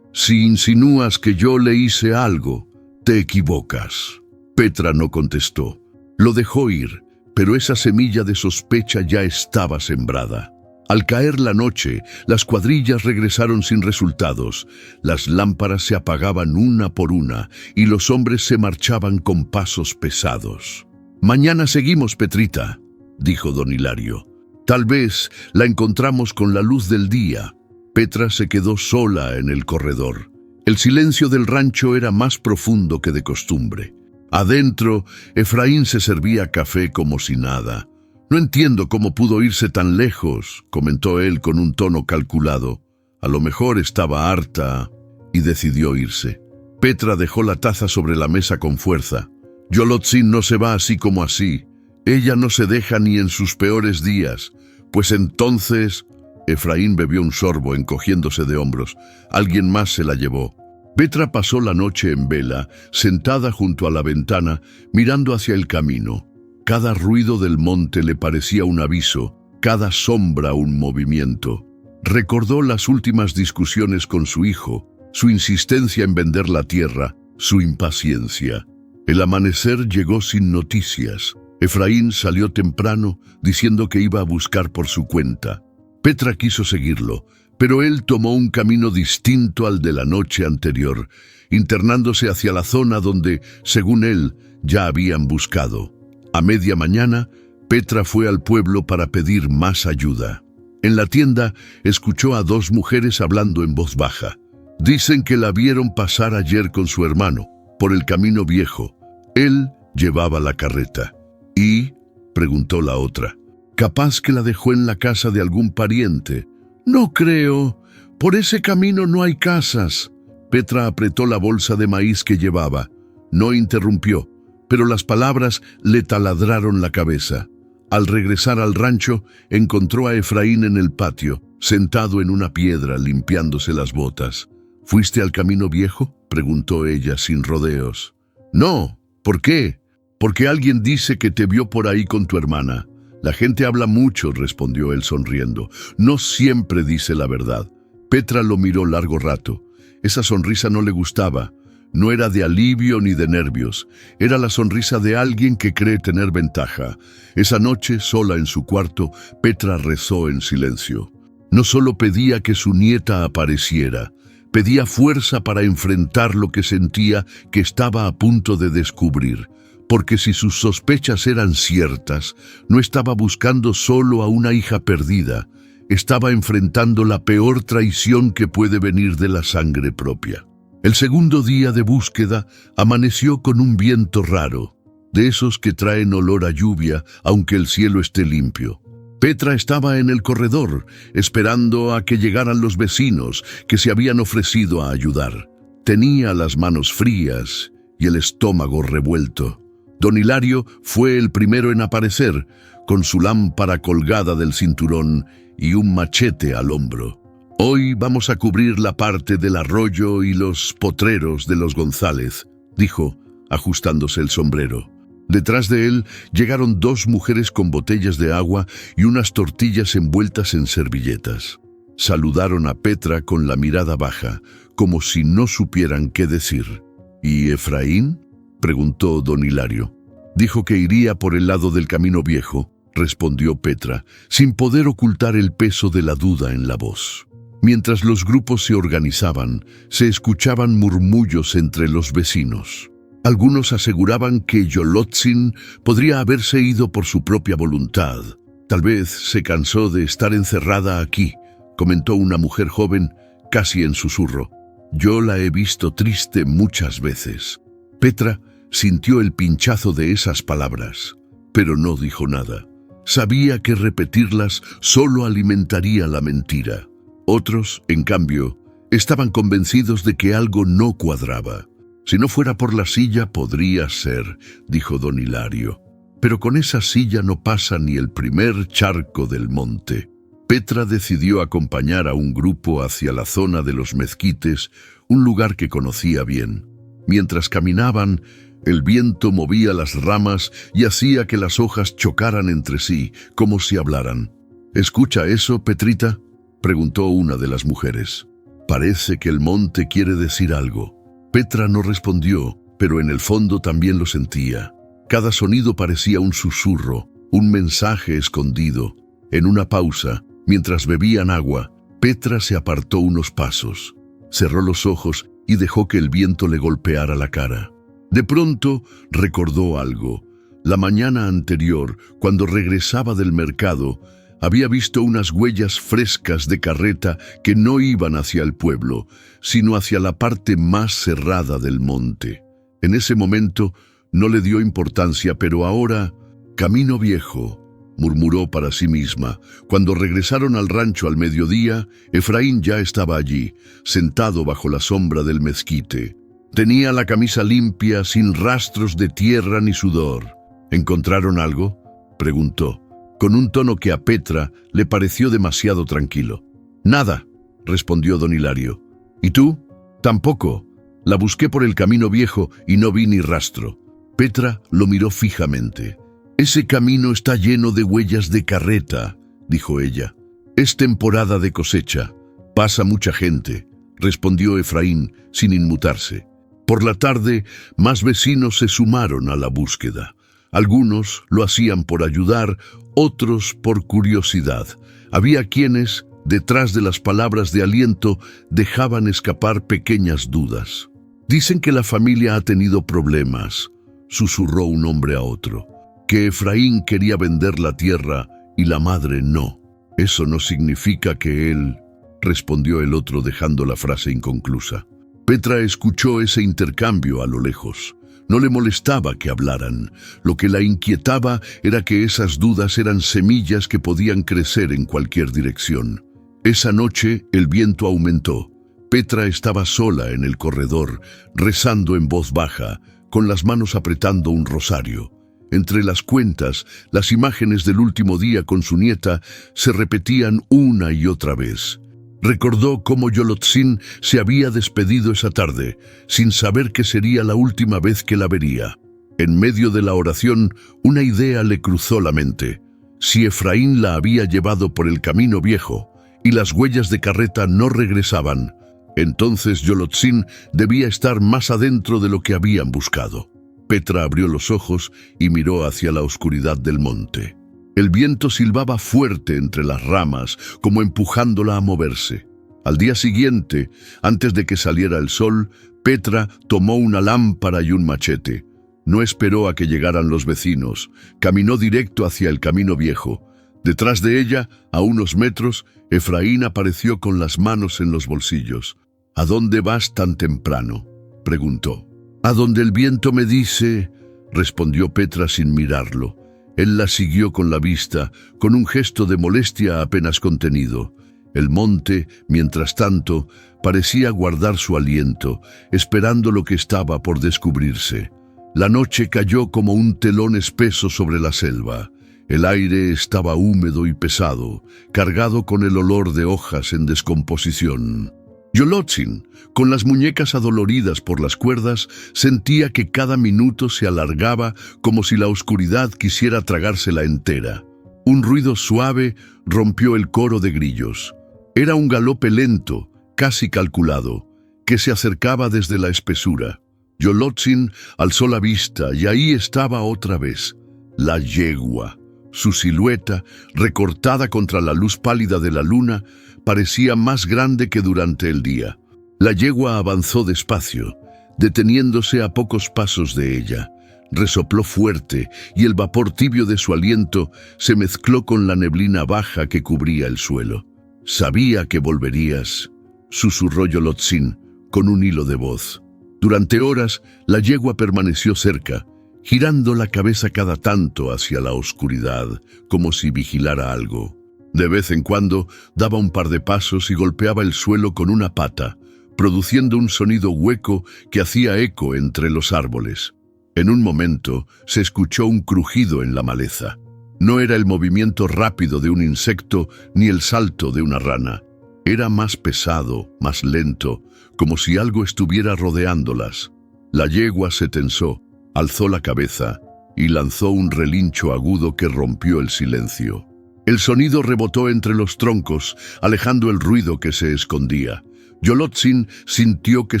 «Si insinúas que yo le hice algo, te equivocas». Petra no contestó. Lo dejó ir, pero esa semilla de sospecha ya estaba sembrada. Al caer la noche, las cuadrillas regresaron sin resultados. Las lámparas se apagaban una por una y los hombres se marchaban con pasos pesados. «Mañana seguimos, Petrita», dijo don Hilario. «Tal vez la encontramos con la luz del día». Petra se quedó sola en el corredor. El silencio del rancho era más profundo que de costumbre. Adentro, Efraín se servía café como si nada. «No entiendo cómo pudo irse tan lejos», comentó él con un tono calculado. A lo mejor estaba harta y decidió irse. Petra dejó la taza sobre la mesa con fuerza. «Yolotzin no se va así como así. Ella no se deja ni en sus peores días. Pues entonces...» Efraín bebió un sorbo, encogiéndose de hombros. Alguien más se la llevó. Petra pasó la noche en vela, sentada junto a la ventana, mirando hacia el camino. Cada ruido del monte le parecía un aviso, cada sombra un movimiento. Recordó las últimas discusiones con su hijo, su insistencia en vender la tierra, su impaciencia. El amanecer llegó sin noticias. Efraín salió temprano, diciendo que iba a buscar por su cuenta. Petra quiso seguirlo, pero él tomó un camino distinto al de la noche anterior, internándose hacia la zona donde, según él, ya habían buscado. A media mañana, Petra fue al pueblo para pedir más ayuda. En la tienda, escuchó a dos mujeres hablando en voz baja. Dicen que la vieron pasar ayer con su hermano, por el camino viejo. Él llevaba la carreta. «¿Y?», preguntó la otra. «Capaz que la dejó en la casa de algún pariente». «No creo. Por ese camino no hay casas». Petra apretó la bolsa de maíz que llevaba. No interrumpió, pero las palabras le taladraron la cabeza. Al regresar al rancho, encontró a Efraín en el patio, sentado en una piedra, limpiándose las botas. «¿Fuiste al camino viejo?», preguntó ella sin rodeos. «No. ¿Por qué?». «Porque alguien dice que te vio por ahí con tu hermana». «La gente habla mucho», respondió él sonriendo. «No siempre dice la verdad». Petra lo miró largo rato. Esa sonrisa no le gustaba. No era de alivio ni de nervios. Era la sonrisa de alguien que cree tener ventaja. Esa noche, sola en su cuarto, Petra rezó en silencio. No solo pedía que su nieta apareciera, pedía fuerza para enfrentar lo que sentía que estaba a punto de descubrir. Porque si sus sospechas eran ciertas, no estaba buscando solo a una hija perdida, estaba enfrentando la peor traición que puede venir de la sangre propia. El segundo día de búsqueda amaneció con un viento raro, de esos que traen olor a lluvia aunque el cielo esté limpio. Petra estaba en el corredor, esperando a que llegaran los vecinos que se habían ofrecido a ayudar. Tenía las manos frías y el estómago revuelto. Don Hilario fue el primero en aparecer, con su lámpara colgada del cinturón y un machete al hombro. «Hoy vamos a cubrir la parte del arroyo y los potreros de los González», dijo, ajustándose el sombrero. Detrás de él llegaron dos mujeres con botellas de agua y unas tortillas envueltas en servilletas. Saludaron a Petra con la mirada baja, como si no supieran qué decir. «¿Y Efraín?», preguntó don Hilario. «Dijo que iría por el lado del camino viejo», respondió Petra, sin poder ocultar el peso de la duda en la voz. Mientras los grupos se organizaban, se escuchaban murmullos entre los vecinos. Algunos aseguraban que Yolotzin podría haberse ido por su propia voluntad. «Tal vez se cansó de estar encerrada aquí», comentó una mujer joven, casi en susurro. «Yo la he visto triste muchas veces». Petra sintió el pinchazo de esas palabras, pero no dijo nada. Sabía que repetirlas solo alimentaría la mentira. Otros, en cambio, estaban convencidos de que algo no cuadraba. «Si no fuera por la silla, podría ser», dijo don Hilario. «Pero con esa silla no pasa ni el primer charco del monte». Petra decidió acompañar a un grupo hacia la zona de los mezquites, un lugar que conocía bien. Mientras caminaban, el viento movía las ramas y hacía que las hojas chocaran entre sí, como si hablaran. «¿Escucha eso, Petrita?», preguntó una de las mujeres. «Parece que el monte quiere decir algo». Petra no respondió, pero en el fondo también lo sentía. Cada sonido parecía un susurro, un mensaje escondido. En una pausa, mientras bebían agua, Petra se apartó unos pasos. Cerró los ojos y dejó que el viento le golpeara la cara. De pronto recordó algo. La mañana anterior, cuando regresaba del mercado, había visto unas huellas frescas de carreta que no iban hacia el pueblo, sino hacia la parte más cerrada del monte. En ese momento no le dio importancia, pero ahora, «Camino viejo», murmuró para sí misma. Cuando regresaron al rancho al mediodía, Efraín ya estaba allí, sentado bajo la sombra del mezquite. Tenía la camisa limpia, sin rastros de tierra ni sudor. «¿Encontraron algo?», preguntó, con un tono que a Petra le pareció demasiado tranquilo. «Nada», respondió don Hilario. «¿Y tú?». «Tampoco. La busqué por el camino viejo y no vi ni rastro». Petra lo miró fijamente. «Ese camino está lleno de huellas de carreta», dijo ella. «Es temporada de cosecha. Pasa mucha gente», respondió Efraín sin inmutarse. Por la tarde, más vecinos se sumaron a la búsqueda. Algunos lo hacían por ayudar, otros por curiosidad. Había quienes, detrás de las palabras de aliento, dejaban escapar pequeñas dudas. «Dicen que la familia ha tenido problemas», susurró un hombre a otro. «Que Efraín quería vender la tierra y la madre no». «Eso no significa que él», respondió el otro dejando la frase inconclusa. Petra escuchó ese intercambio a lo lejos. No le molestaba que hablaran. Lo que la inquietaba era que esas dudas eran semillas que podían crecer en cualquier dirección. Esa noche el viento aumentó. Petra estaba sola en el corredor, rezando en voz baja, con las manos apretando un rosario. Entre las cuentas, las imágenes del último día con su nieta se repetían una y otra vez. Recordó cómo Yolotzin se había despedido esa tarde, sin saber que sería la última vez que la vería. En medio de la oración, una idea le cruzó la mente. Si Efraín la había llevado por el camino viejo y las huellas de carreta no regresaban, entonces Yolotzin debía estar más adentro de lo que habían buscado. Petra abrió los ojos y miró hacia la oscuridad del monte. El viento silbaba fuerte entre las ramas, como empujándola a moverse. Al día siguiente, antes de que saliera el sol, Petra tomó una lámpara y un machete. No esperó a que llegaran los vecinos. Caminó directo hacia el camino viejo. Detrás de ella, a unos metros, Efraín apareció con las manos en los bolsillos. «¿A dónde vas tan temprano?», preguntó. «A donde el viento me dice», respondió Petra sin mirarlo. Él la siguió con la vista, con un gesto de molestia apenas contenido. El monte, mientras tanto, parecía guardar su aliento, esperando lo que estaba por descubrirse. La noche cayó como un telón espeso sobre la selva. El aire estaba húmedo y pesado, cargado con el olor de hojas en descomposición. Yolotzin, con las muñecas adoloridas por las cuerdas, sentía que cada minuto se alargaba como si la oscuridad quisiera tragársela entera. Un ruido suave rompió el coro de grillos. Era un galope lento, casi calculado, que se acercaba desde la espesura. Yolotzin alzó la vista y ahí estaba otra vez, la yegua. Su silueta, recortada contra la luz pálida de la luna, parecía más grande que durante el día. La yegua avanzó despacio, deteniéndose a pocos pasos de ella. Resopló fuerte y el vapor tibio de su aliento se mezcló con la neblina baja que cubría el suelo. «Sabía que volverías», susurró Yolotzin con un hilo de voz. Durante horas, la yegua permaneció cerca, girando la cabeza cada tanto hacia la oscuridad, como si vigilara algo. De vez en cuando daba un par de pasos y golpeaba el suelo con una pata, produciendo un sonido hueco que hacía eco entre los árboles. En un momento se escuchó un crujido en la maleza. No era el movimiento rápido de un insecto ni el salto de una rana. Era más pesado, más lento, como si algo estuviera rodeándolas. La yegua se tensó, alzó la cabeza y lanzó un relincho agudo que rompió el silencio. El sonido rebotó entre los troncos, alejando el ruido que se escondía. Yolotzin sintió que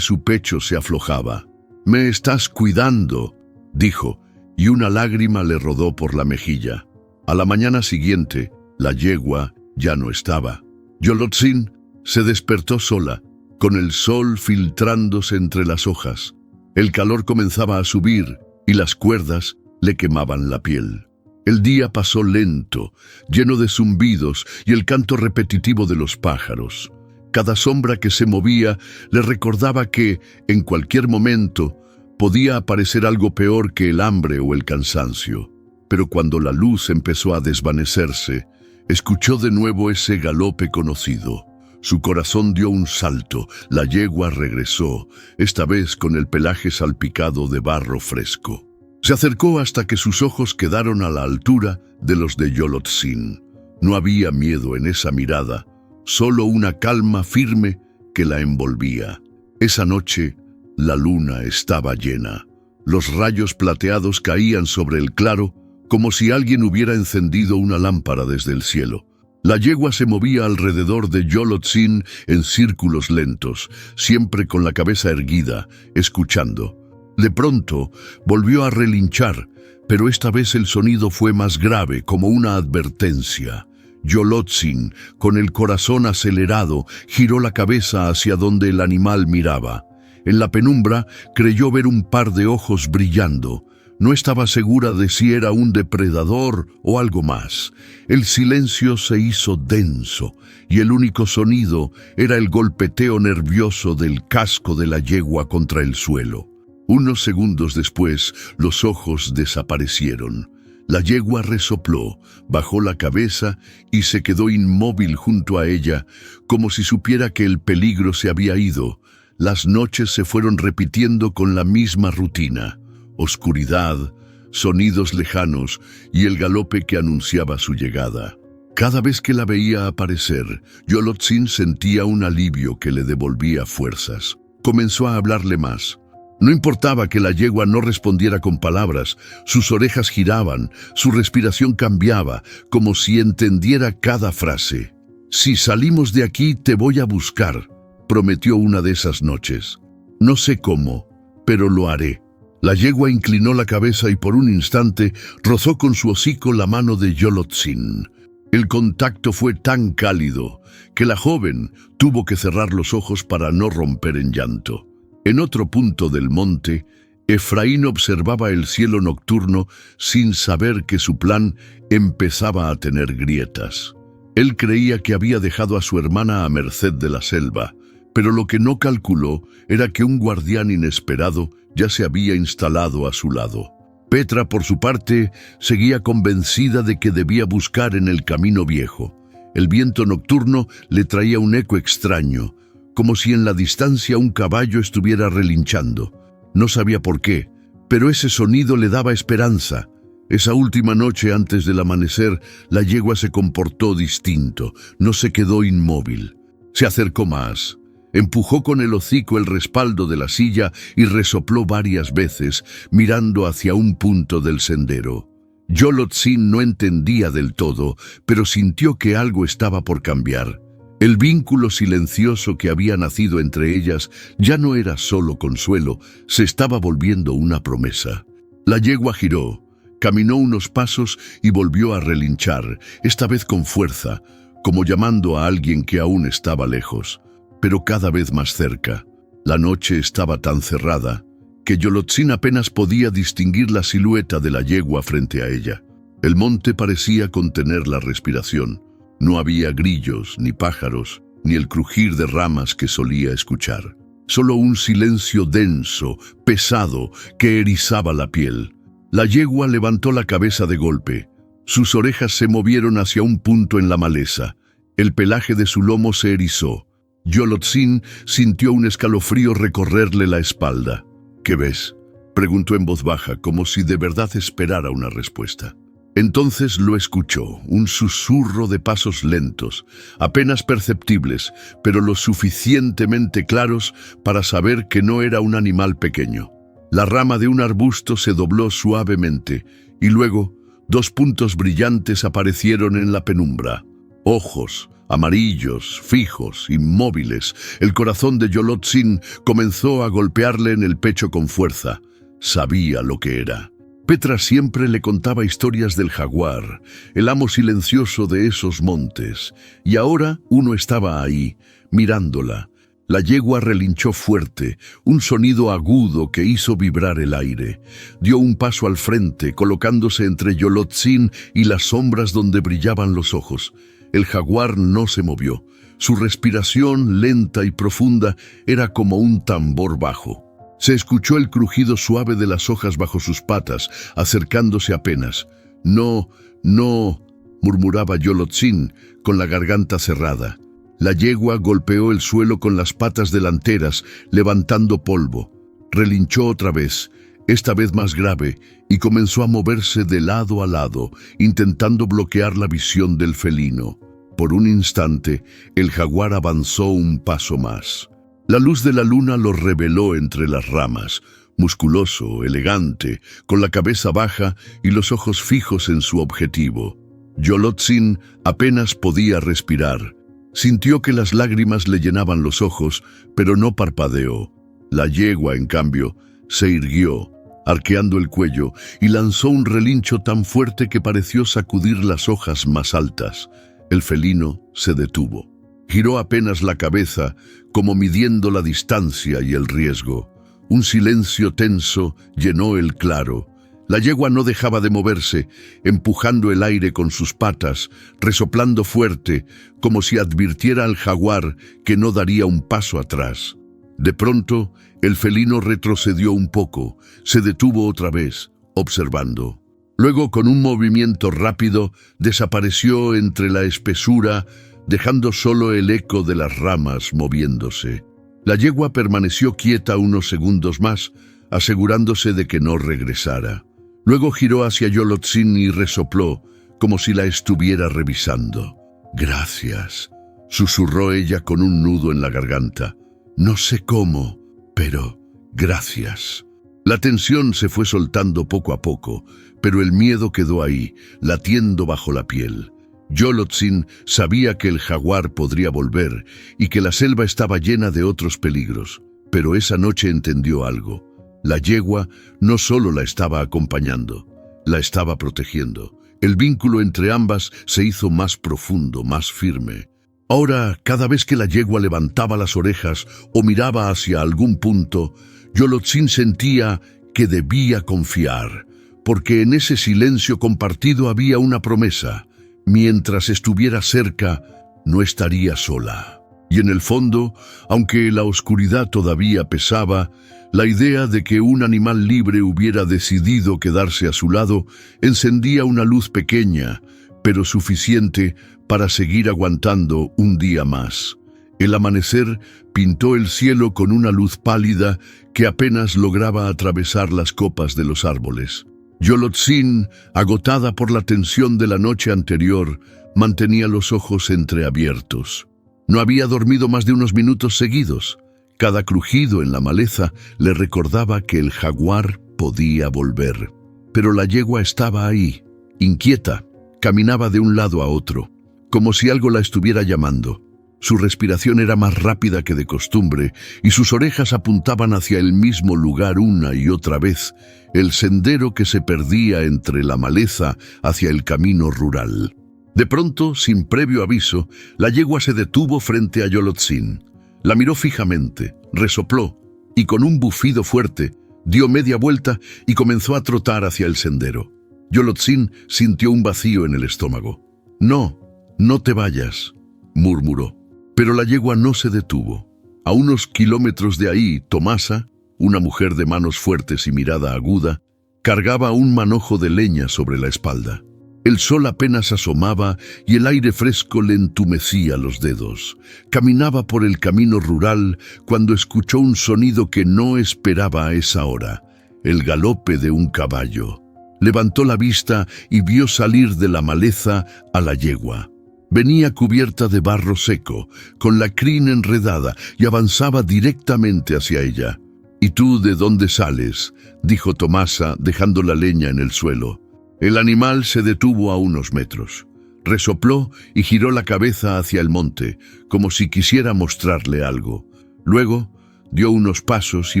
su pecho se aflojaba. «Me estás cuidando», dijo, y una lágrima le rodó por la mejilla. A la mañana siguiente, la yegua ya no estaba. Yolotzin se despertó sola, con el sol filtrándose entre las hojas. El calor comenzaba a subir y las cuerdas le quemaban la piel. El día pasó lento, lleno de zumbidos y el canto repetitivo de los pájaros. Cada sombra que se movía le recordaba que, en cualquier momento, podía aparecer algo peor que el hambre o el cansancio. Pero cuando la luz empezó a desvanecerse, escuchó de nuevo ese galope conocido. Su corazón dio un salto, la yegua regresó, esta vez con el pelaje salpicado de barro fresco. Se acercó hasta que sus ojos quedaron a la altura de los de Yolotzin. No había miedo en esa mirada, solo una calma firme que la envolvía. Esa noche, la luna estaba llena. Los rayos plateados caían sobre el claro, como si alguien hubiera encendido una lámpara desde el cielo. La yegua se movía alrededor de Yolotzin en círculos lentos, siempre con la cabeza erguida, escuchando. De pronto, volvió a relinchar, pero esta vez el sonido fue más grave, como una advertencia. Yolotzin, con el corazón acelerado, giró la cabeza hacia donde el animal miraba. En la penumbra creyó ver un par de ojos brillando. No estaba segura de si era un depredador o algo más. El silencio se hizo denso y el único sonido era el golpeteo nervioso del casco de la yegua contra el suelo. Unos segundos después, los ojos desaparecieron. La yegua resopló, bajó la cabeza y se quedó inmóvil junto a ella, como si supiera que el peligro se había ido. Las noches se fueron repitiendo con la misma rutina. Oscuridad, sonidos lejanos y el galope que anunciaba su llegada. Cada vez que la veía aparecer, Yolotzin sentía un alivio que le devolvía fuerzas. Comenzó a hablarle más. No importaba que la yegua no respondiera con palabras, sus orejas giraban, su respiración cambiaba, como si entendiera cada frase. «Si salimos de aquí, te voy a buscar», prometió una de esas noches. «No sé cómo, pero lo haré». La yegua inclinó la cabeza y por un instante rozó con su hocico la mano de Yolotzin. El contacto fue tan cálido que la joven tuvo que cerrar los ojos para no romper en llanto. En otro punto del monte, Efraín observaba el cielo nocturno sin saber que su plan empezaba a tener grietas. Él creía que había dejado a su hermana a merced de la selva, pero lo que no calculó era que un guardián inesperado ya se había instalado a su lado. Petra, por su parte, seguía convencida de que debía buscar en el camino viejo. El viento nocturno le traía un eco extraño, como si en la distancia un caballo estuviera relinchando. No sabía por qué, pero ese sonido le daba esperanza. Esa última noche antes del amanecer, la yegua se comportó distinto, no se quedó inmóvil. Se acercó más, empujó con el hocico el respaldo de la silla y resopló varias veces, mirando hacia un punto del sendero. Yolotzin no entendía del todo, pero sintió que algo estaba por cambiar. El vínculo silencioso que había nacido entre ellas ya no era solo consuelo, se estaba volviendo una promesa. La yegua giró, caminó unos pasos y volvió a relinchar, esta vez con fuerza, como llamando a alguien que aún estaba lejos, pero cada vez más cerca. La noche estaba tan cerrada que Yolotzin apenas podía distinguir la silueta de la yegua frente a ella. El monte parecía contener la respiración. No había grillos, ni pájaros, ni el crujir de ramas que solía escuchar. Solo un silencio denso, pesado, que erizaba la piel. La yegua levantó la cabeza de golpe. Sus orejas se movieron hacia un punto en la maleza. El pelaje de su lomo se erizó. Yolotzin sintió un escalofrío recorrerle la espalda. ¿Qué ves?, preguntó en voz baja, como si de verdad esperara una respuesta. Entonces lo escuchó, un susurro de pasos lentos, apenas perceptibles, pero lo suficientemente claros para saber que no era un animal pequeño. La rama de un arbusto se dobló suavemente, y luego 2 puntos brillantes aparecieron en la penumbra. Ojos, amarillos, fijos, inmóviles. El corazón de Yolotzin comenzó a golpearle en el pecho con fuerza. Sabía lo que era. Petra siempre le contaba historias del jaguar, el amo silencioso de esos montes, y ahora uno estaba ahí, mirándola. La yegua relinchó fuerte, un sonido agudo que hizo vibrar el aire. Dio un paso al frente, colocándose entre Yolotzin y las sombras donde brillaban los ojos. El jaguar no se movió. Su respiración, lenta y profunda, era como un tambor bajo. Se escuchó el crujido suave de las hojas bajo sus patas, acercándose apenas. «No, no», murmuraba Yolotzin, con la garganta cerrada. La yegua golpeó el suelo con las patas delanteras, levantando polvo. Relinchó otra vez, esta vez más grave, y comenzó a moverse de lado a lado, intentando bloquear la visión del felino. Por un instante, el jaguar avanzó un paso más. La luz de la luna lo reveló entre las ramas, musculoso, elegante, con la cabeza baja y los ojos fijos en su objetivo. Yolotzin apenas podía respirar. Sintió que las lágrimas le llenaban los ojos, pero no parpadeó. La yegua, en cambio, se irguió, arqueando el cuello, y lanzó un relincho tan fuerte que pareció sacudir las hojas más altas. El felino se detuvo. Giró apenas la cabeza, como midiendo la distancia y el riesgo. Un silencio tenso llenó el claro. La yegua no dejaba de moverse, empujando el aire con sus patas, resoplando fuerte, como si advirtiera al jaguar que no daría un paso atrás. De pronto, el felino retrocedió un poco, se detuvo otra vez, observando. Luego, con un movimiento rápido, desapareció entre la espesura, dejando solo el eco de las ramas moviéndose. La yegua permaneció quieta unos segundos más, asegurándose de que no regresara. Luego giró hacia Yolotzin y resopló, como si la estuviera revisando. «Gracias», susurró ella con un nudo en la garganta. «No sé cómo, pero gracias». La tensión se fue soltando poco a poco, pero el miedo quedó ahí, latiendo bajo la piel. Yolotzin sabía que el jaguar podría volver y que la selva estaba llena de otros peligros, pero esa noche entendió algo. La yegua no solo la estaba acompañando, la estaba protegiendo. El vínculo entre ambas se hizo más profundo, más firme. Ahora, cada vez que la yegua levantaba las orejas o miraba hacia algún punto, Yolotzin sentía que debía confiar, porque en ese silencio compartido había una promesa: mientras estuviera cerca, no estaría sola. Y en el fondo, aunque la oscuridad todavía pesaba, la idea de que un animal libre hubiera decidido quedarse a su lado encendía una luz pequeña, pero suficiente para seguir aguantando un día más. El amanecer pintó el cielo con una luz pálida que apenas lograba atravesar las copas de los árboles. Yolotzin, agotada por la tensión de la noche anterior, mantenía los ojos entreabiertos. No había dormido más de unos minutos seguidos. Cada crujido en la maleza le recordaba que el jaguar podía volver. Pero la yegua estaba ahí, inquieta. Caminaba de un lado a otro, como si algo la estuviera llamando. Su respiración era más rápida que de costumbre y sus orejas apuntaban hacia el mismo lugar una y otra vez, el sendero que se perdía entre la maleza hacia el camino rural. De pronto, sin previo aviso, la yegua se detuvo frente a Yolotzin. La miró fijamente, resopló y con un bufido fuerte dio media vuelta y comenzó a trotar hacia el sendero. Yolotzin sintió un vacío en el estómago. «No, no te vayas», murmuró. Pero la yegua no se detuvo. A unos kilómetros de ahí, Tomasa, una mujer de manos fuertes y mirada aguda, cargaba un manojo de leña sobre la espalda. El sol apenas asomaba y el aire fresco le entumecía los dedos. Caminaba por el camino rural cuando escuchó un sonido que no esperaba a esa hora: el galope de un caballo. Levantó la vista y vio salir de la maleza a la yegua. Venía cubierta de barro seco, con la crin enredada, y avanzaba directamente hacia ella. «¿Y tú de dónde sales?», dijo Tomasa, dejando la leña en el suelo. El animal se detuvo a unos metros. Resopló y giró la cabeza hacia el monte, como si quisiera mostrarle algo. Luego dio unos pasos y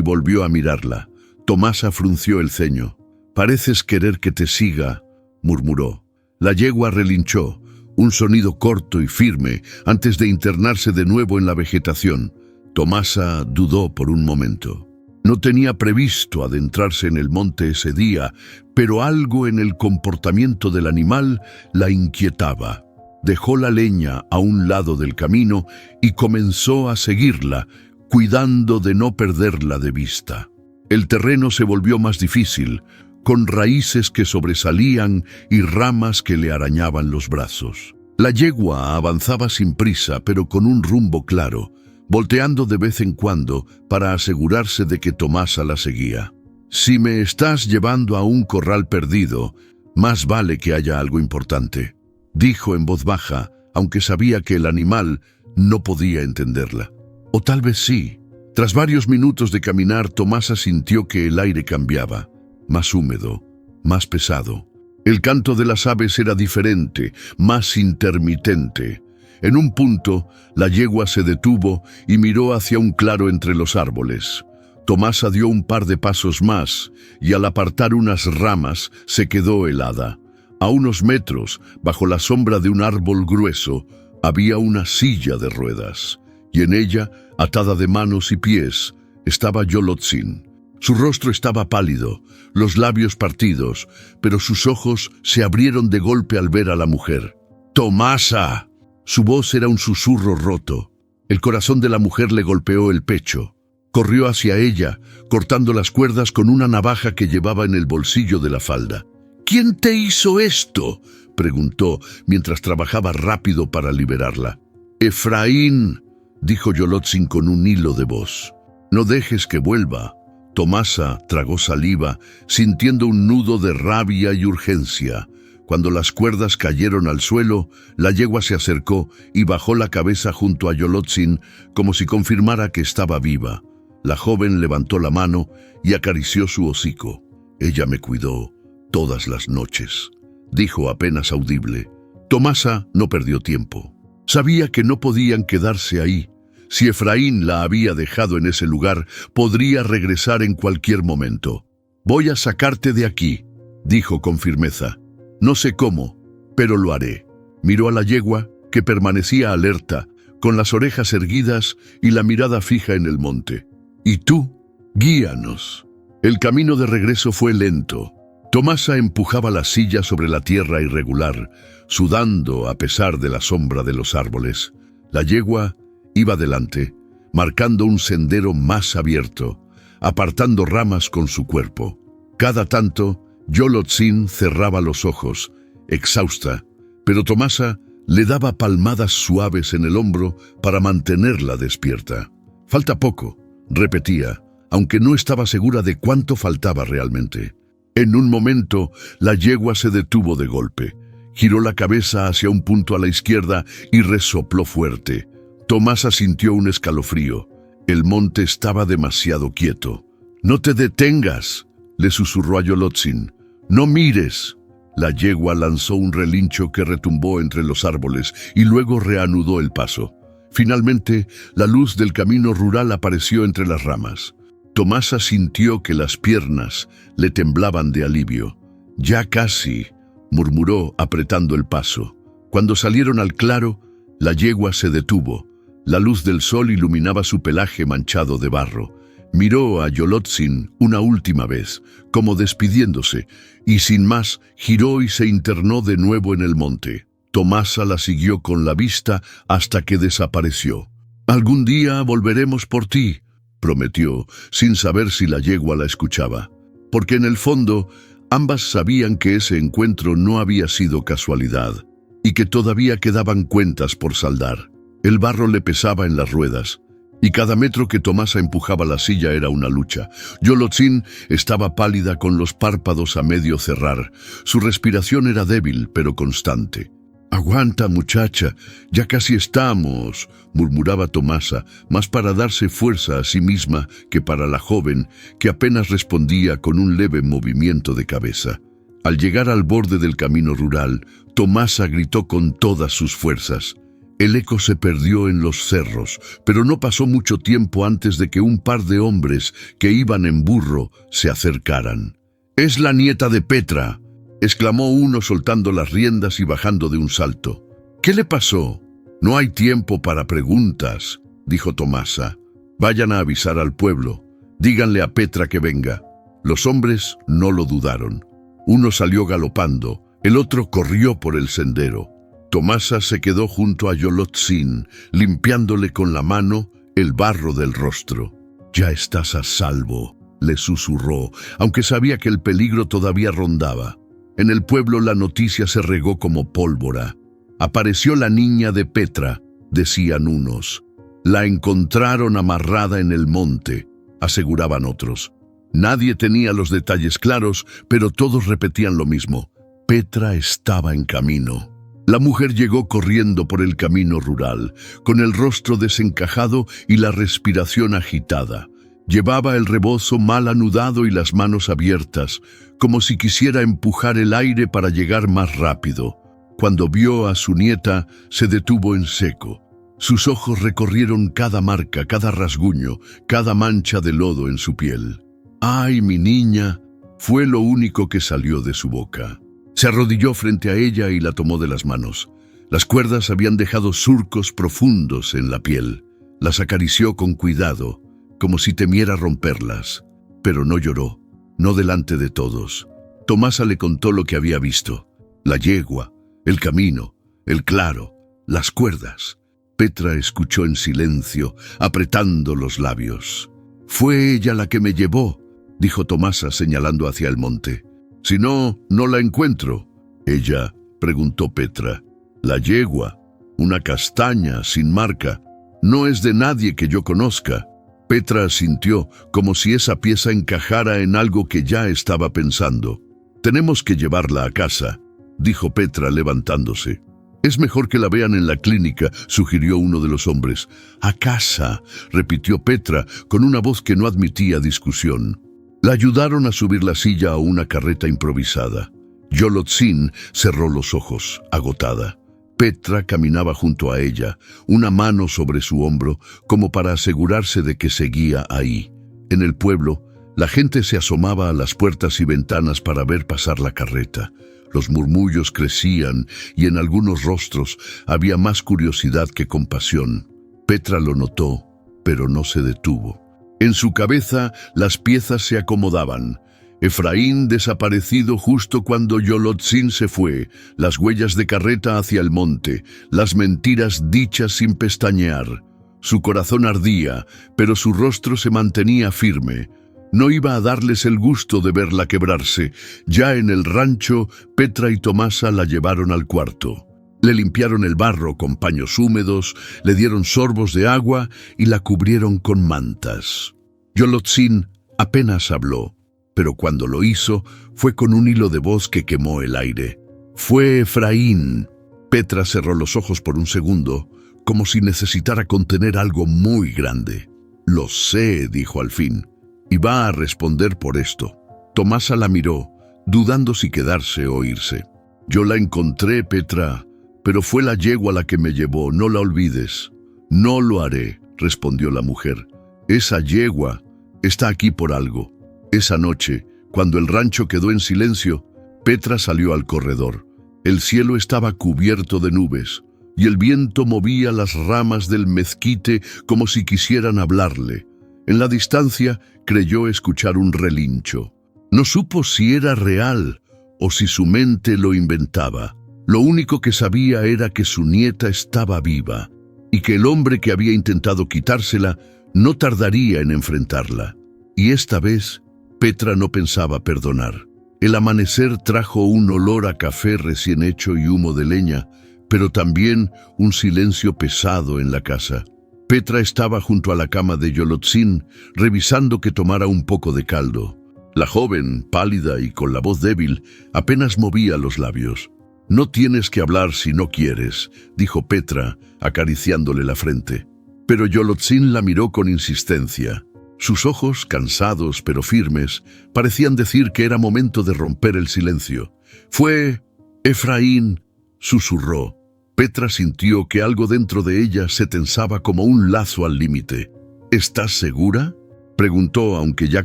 volvió a mirarla. Tomasa frunció el ceño. «Pareces querer que te siga», murmuró. La yegua relinchó, un sonido corto y firme, antes de internarse de nuevo en la vegetación. Tomasa dudó por un momento. No tenía previsto adentrarse en el monte ese día, pero algo en el comportamiento del animal la inquietaba. Dejó la leña a un lado del camino y comenzó a seguirla, cuidando de no perderla de vista. El terreno se volvió más difícil, con raíces que sobresalían y ramas que le arañaban los brazos. La yegua avanzaba sin prisa, pero con un rumbo claro, volteando de vez en cuando para asegurarse de que Tomasa la seguía. «Si me estás llevando a un corral perdido, más vale que haya algo importante», dijo en voz baja, aunque sabía que el animal no podía entenderla. O tal vez sí. Tras varios minutos de caminar, Tomasa sintió que el aire cambiaba. Más húmedo, más pesado. El canto de las aves era diferente, más intermitente. En un punto, la yegua se detuvo y miró hacia un claro entre los árboles. Tomasa dio un par de pasos más y al apartar unas ramas se quedó helada. A unos metros, bajo la sombra de un árbol grueso, había una silla de ruedas, y en ella, atada de manos y pies, estaba Yolotzin. Su rostro estaba pálido, los labios partidos, pero sus ojos se abrieron de golpe al ver a la mujer. «¡Tomasa!». Su voz era un susurro roto. El corazón de la mujer le golpeó el pecho. Corrió hacia ella, cortando las cuerdas con una navaja que llevaba en el bolsillo de la falda. «¿Quién te hizo esto?», preguntó, mientras trabajaba rápido para liberarla. «Efraín», dijo Yolotzin con un hilo de voz. «No dejes que vuelva». Tomasa tragó saliva, sintiendo un nudo de rabia y urgencia. Cuando las cuerdas cayeron al suelo, la yegua se acercó y bajó la cabeza junto a Yolotzin, como si confirmara que estaba viva. La joven levantó la mano y acarició su hocico. «Ella me cuidó todas las noches», dijo apenas audible. Tomasa no perdió tiempo. Sabía que no podían quedarse ahí. Si Efraín la había dejado en ese lugar, podría regresar en cualquier momento. «Voy a sacarte de aquí», dijo con firmeza. «No sé cómo, pero lo haré». Miró a la yegua, que permanecía alerta, con las orejas erguidas y la mirada fija en el monte. «¿Y tú? Guíanos». El camino de regreso fue lento. Tomasa empujaba la silla sobre la tierra irregular, sudando a pesar de la sombra de los árboles. La yegua iba delante, marcando un sendero más abierto, apartando ramas con su cuerpo. Cada tanto, Yolotzin cerraba los ojos, exhausta, pero Tomasa le daba palmadas suaves en el hombro para mantenerla despierta. «Falta poco», repetía, aunque no estaba segura de cuánto faltaba realmente. En un momento, la yegua se detuvo de golpe. Giró la cabeza hacia un punto a la izquierda y resopló fuerte. Tomasa sintió un escalofrío. El monte estaba demasiado quieto. «No te detengas», le susurró a Yolotzin. «No mires». La yegua lanzó un relincho que retumbó entre los árboles y luego reanudó el paso. Finalmente, la luz del camino rural apareció entre las ramas. Tomasa sintió que las piernas le temblaban de alivio. «Ya casi», murmuró apretando el paso. Cuando salieron al claro, la yegua se detuvo. La luz del sol iluminaba su pelaje manchado de barro. Miró a Yolotzin una última vez, como despidiéndose, y sin más giró y se internó de nuevo en el monte. Tomasa la siguió con la vista hasta que desapareció. «Algún día volveremos por ti», prometió, sin saber si la yegua la escuchaba. Porque en el fondo, ambas sabían que ese encuentro no había sido casualidad, y que todavía quedaban cuentas por saldar. El barro le pesaba en las ruedas, y cada metro que Tomasa empujaba la silla era una lucha. Yolotzin estaba pálida con los párpados a medio cerrar. Su respiración era débil, pero constante. «Aguanta, muchacha, ya casi estamos», murmuraba Tomasa, más para darse fuerza a sí misma que para la joven, que apenas respondía con un leve movimiento de cabeza. Al llegar al borde del camino rural, Tomasa gritó con todas sus fuerzas. El eco se perdió en los cerros, pero no pasó mucho tiempo antes de que un par de hombres que iban en burro se acercaran. «Es la nieta de Petra», exclamó uno soltando las riendas y bajando de un salto. «¿Qué le pasó?» «No hay tiempo para preguntas», dijo Tomasa. «Vayan a avisar al pueblo. Díganle a Petra que venga». Los hombres no lo dudaron. Uno salió galopando, el otro corrió por el sendero. Tomasa se quedó junto a Yolotzin, limpiándole con la mano el barro del rostro. «Ya estás a salvo», le susurró, aunque sabía que el peligro todavía rondaba. En el pueblo la noticia se regó como pólvora. «Apareció la niña de Petra», decían unos. «La encontraron amarrada en el monte», aseguraban otros. Nadie tenía los detalles claros, pero todos repetían lo mismo. Petra estaba en camino. La mujer llegó corriendo por el camino rural, con el rostro desencajado y la respiración agitada. Llevaba el rebozo mal anudado y las manos abiertas, como si quisiera empujar el aire para llegar más rápido. Cuando vio a su nieta, se detuvo en seco. Sus ojos recorrieron cada marca, cada rasguño, cada mancha de lodo en su piel. «¡Ay, mi niña!», fue lo único que salió de su boca. Se arrodilló frente a ella y la tomó de las manos. Las cuerdas habían dejado surcos profundos en la piel. Las acarició con cuidado, como si temiera romperlas. Pero no lloró, no delante de todos. Tomasa le contó lo que había visto. La yegua, el camino, el claro, las cuerdas. Petra escuchó en silencio, apretando los labios. «Fue ella la que me llevó», dijo Tomasa señalando hacia el monte. «Si no, no la encuentro». «¿Ella?», preguntó Petra. «La yegua, una castaña sin marca. No es de nadie que yo conozca». Petra asintió, como si esa pieza encajara en algo que ya estaba pensando. «Tenemos que llevarla a casa», dijo Petra levantándose. «Es mejor que la vean en la clínica», sugirió uno de los hombres. «A casa», repitió Petra, con una voz que no admitía discusión. La ayudaron a subir la silla a una carreta improvisada. Yolotzin cerró los ojos, agotada. Petra caminaba junto a ella, una mano sobre su hombro, como para asegurarse de que seguía ahí. En el pueblo, la gente se asomaba a las puertas y ventanas para ver pasar la carreta. Los murmullos crecían y en algunos rostros había más curiosidad que compasión. Petra lo notó, pero no se detuvo. En su cabeza las piezas se acomodaban. Efraín desaparecido justo cuando Yolotzin se fue, las huellas de carreta hacia el monte, las mentiras dichas sin pestañear. Su corazón ardía, pero su rostro se mantenía firme. No iba a darles el gusto de verla quebrarse. Ya en el rancho, Petra y Tomasa la llevaron al cuarto. Le limpiaron el barro con paños húmedos, le dieron sorbos de agua y la cubrieron con mantas. Yolotzin apenas habló, pero cuando lo hizo fue con un hilo de voz que quemó el aire. «Fue Efraín». Petra cerró los ojos por un segundo, como si necesitara contener algo muy grande. «Lo sé», dijo al fin, «y va a responder por esto». Tomasa la miró, dudando si quedarse o irse. «Yo la encontré, Petra, pero fue la yegua la que me llevó, no la olvides». «No lo haré», respondió la mujer. «Esa yegua está aquí por algo». Esa noche, cuando el rancho quedó en silencio, Petra salió al corredor. El cielo estaba cubierto de nubes, y el viento movía las ramas del mezquite como si quisieran hablarle. En la distancia creyó escuchar un relincho. No supo si era real o si su mente lo inventaba. Lo único que sabía era que su nieta estaba viva y que el hombre que había intentado quitársela no tardaría en enfrentarla. Y esta vez, Petra no pensaba perdonar. El amanecer trajo un olor a café recién hecho y humo de leña, pero también un silencio pesado en la casa. Petra estaba junto a la cama de Yolotzin, revisando que tomara un poco de caldo. La joven, pálida y con la voz débil, apenas movía los labios. «No tienes que hablar si no quieres», dijo Petra, acariciándole la frente. Pero Yolotzin la miró con insistencia. Sus ojos, cansados pero firmes, parecían decir que era momento de romper el silencio. «Fue Efraín», susurró. Petra sintió que algo dentro de ella se tensaba como un lazo al límite. «¿Estás segura?», preguntó, aunque ya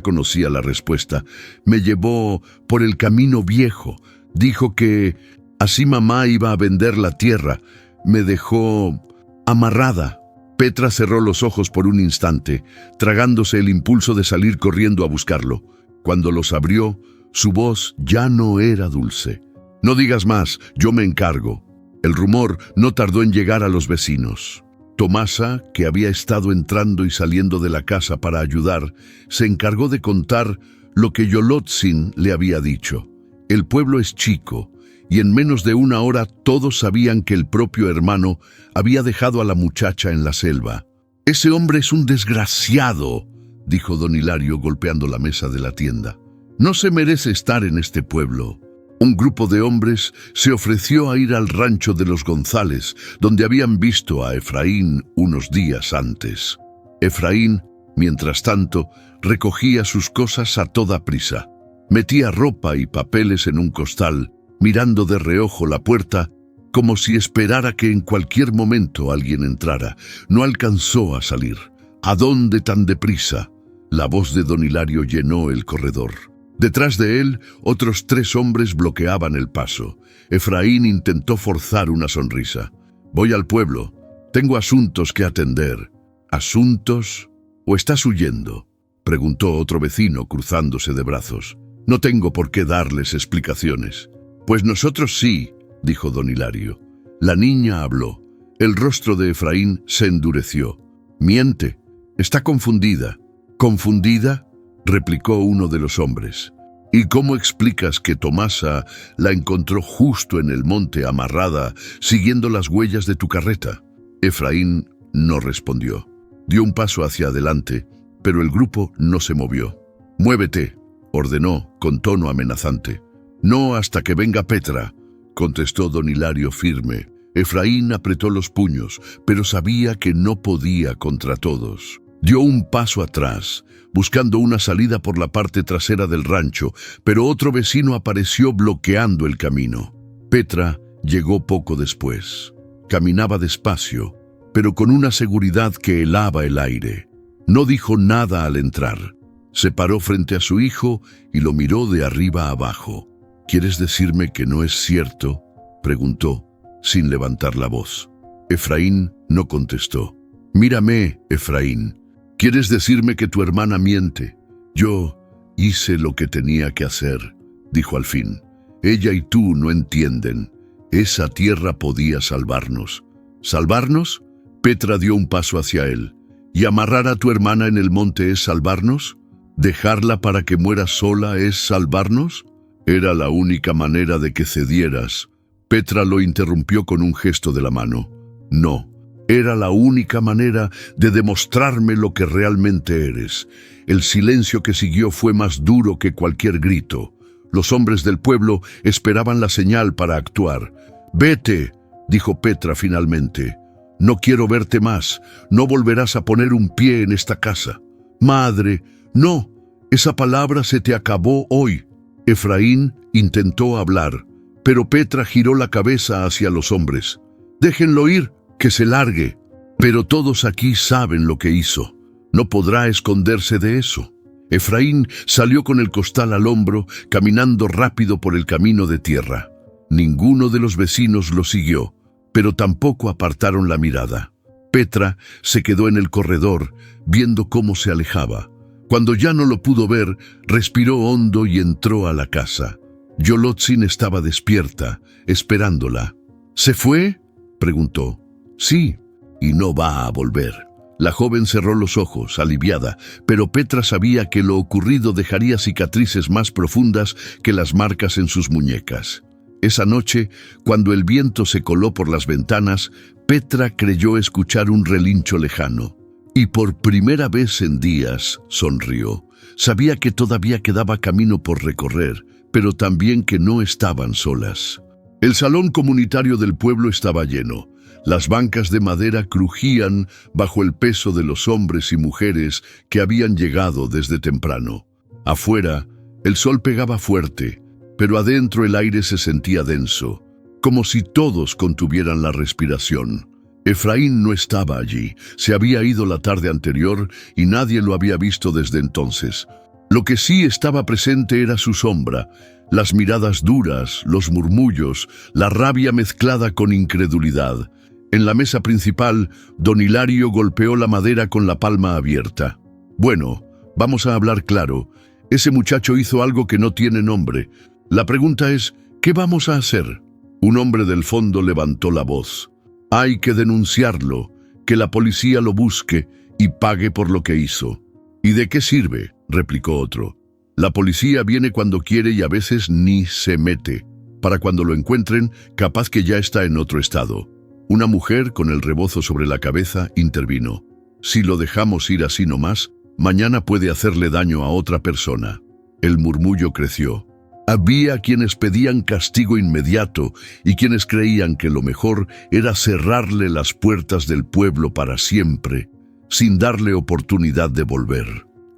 conocía la respuesta. «Me llevó por el camino viejo. Dijo que así mamá iba a vender la tierra. Me dejó amarrada». Petra cerró los ojos por un instante, tragándose el impulso de salir corriendo a buscarlo. Cuando los abrió, su voz ya no era dulce. «No digas más, yo me encargo». El rumor no tardó en llegar a los vecinos. Tomasa, que había estado entrando y saliendo de la casa para ayudar, se encargó de contar lo que Yolotzin le había dicho. El pueblo es chico, y en menos de una hora todos sabían que el propio hermano había dejado a la muchacha en la selva. «Ese hombre es un desgraciado», dijo don Hilario golpeando la mesa de la tienda. «No se merece estar en este pueblo». Un grupo de hombres se ofreció a ir al rancho de los González, donde habían visto a Efraín unos días antes. Efraín, mientras tanto, recogía sus cosas a toda prisa. Metía ropa y papeles en un costal, mirando de reojo la puerta, como si esperara que en cualquier momento alguien entrara. No alcanzó a salir. «¿A dónde tan deprisa?». La voz de don Hilario llenó el corredor. Detrás de él, otros 3 hombres bloqueaban el paso. Efraín intentó forzar una sonrisa. «Voy al pueblo. Tengo asuntos que atender». «¿Asuntos? ¿O estás huyendo?», preguntó otro vecino cruzándose de brazos. «No tengo por qué darles explicaciones». «Pues nosotros sí», dijo don Hilario. La niña habló. El rostro de Efraín se endureció. «Miente. Está confundida». «¿Confundida?», replicó uno de los hombres. «¿Y cómo explicas que Tomasa la encontró justo en el monte amarrada, siguiendo las huellas de tu carreta?». Efraín no respondió. Dio un paso hacia adelante, pero el grupo no se movió. «Muévete», ordenó con tono amenazante. «No hasta que venga Petra», contestó don Hilario firme. Efraín apretó los puños, pero sabía que no podía contra todos. Dio un paso atrás, buscando una salida por la parte trasera del rancho, pero otro vecino apareció bloqueando el camino. Petra llegó poco después. Caminaba despacio, pero con una seguridad que helaba el aire. No dijo nada al entrar. Se paró frente a su hijo y lo miró de arriba abajo. «¿Quieres decirme que no es cierto?», preguntó, sin levantar la voz. Efraín no contestó. «Mírame, Efraín». ¿Quieres decirme que tu hermana miente? Yo hice lo que tenía que hacer, dijo al fin. Ella y tú no entienden. Esa tierra podía salvarnos. ¿Salvarnos? Petra dio un paso hacia él. ¿Y amarrar a tu hermana en el monte es salvarnos? ¿Dejarla para que muera sola es salvarnos? Era la única manera de que cedieras. Petra lo interrumpió con un gesto de la mano. No, era la única manera de demostrarme lo que realmente eres. El silencio que siguió fue más duro que cualquier grito. Los hombres del pueblo esperaban la señal para actuar. «Vete», dijo Petra finalmente. «No quiero verte más. No volverás a poner un pie en esta casa». «Madre, no, esa palabra se te acabó hoy». Efraín intentó hablar, pero Petra giró la cabeza hacia los hombres. «Déjenlo ir, que se largue». Pero todos aquí saben lo que hizo. No podrá esconderse de eso. Efraín salió con el costal al hombro, caminando rápido por el camino de tierra. Ninguno de los vecinos lo siguió, pero tampoco apartaron la mirada. Petra se quedó en el corredor, viendo cómo se alejaba. Cuando ya no lo pudo ver, respiró hondo y entró a la casa. Yolotzin estaba despierta, esperándola. «¿Se fue?», preguntó. «Sí, y no va a volver». La joven cerró los ojos, aliviada, pero Petra sabía que lo ocurrido dejaría cicatrices más profundas que las marcas en sus muñecas. Esa noche, cuando el viento se coló por las ventanas, Petra creyó escuchar un relincho lejano. Y por primera vez en días sonrió. Sabía que todavía quedaba camino por recorrer, pero también que no estaban solas. El salón comunitario del pueblo estaba lleno. Las bancas de madera crujían bajo el peso de los hombres y mujeres que habían llegado desde temprano. Afuera, el sol pegaba fuerte, pero adentro el aire se sentía denso, como si todos contuvieran la respiración. Efraín no estaba allí, se había ido la tarde anterior y nadie lo había visto desde entonces. Lo que sí estaba presente era su sombra, las miradas duras, los murmullos, la rabia mezclada con incredulidad. En la mesa principal, don Hilario golpeó la madera con la palma abierta. «Bueno, vamos a hablar claro. Ese muchacho hizo algo que no tiene nombre. La pregunta es, ¿qué vamos a hacer?» Un hombre del fondo levantó la voz. «Hay que denunciarlo, que la policía lo busque y pague por lo que hizo». «¿Y de qué sirve?», replicó otro. «La policía viene cuando quiere y a veces ni se mete. Para cuando lo encuentren, capaz que ya está en otro estado». Una mujer con el rebozo sobre la cabeza intervino. «Si lo dejamos ir así nomás, mañana puede hacerle daño a otra persona». El murmullo creció. Había quienes pedían castigo inmediato y quienes creían que lo mejor era cerrarle las puertas del pueblo para siempre, sin darle oportunidad de volver.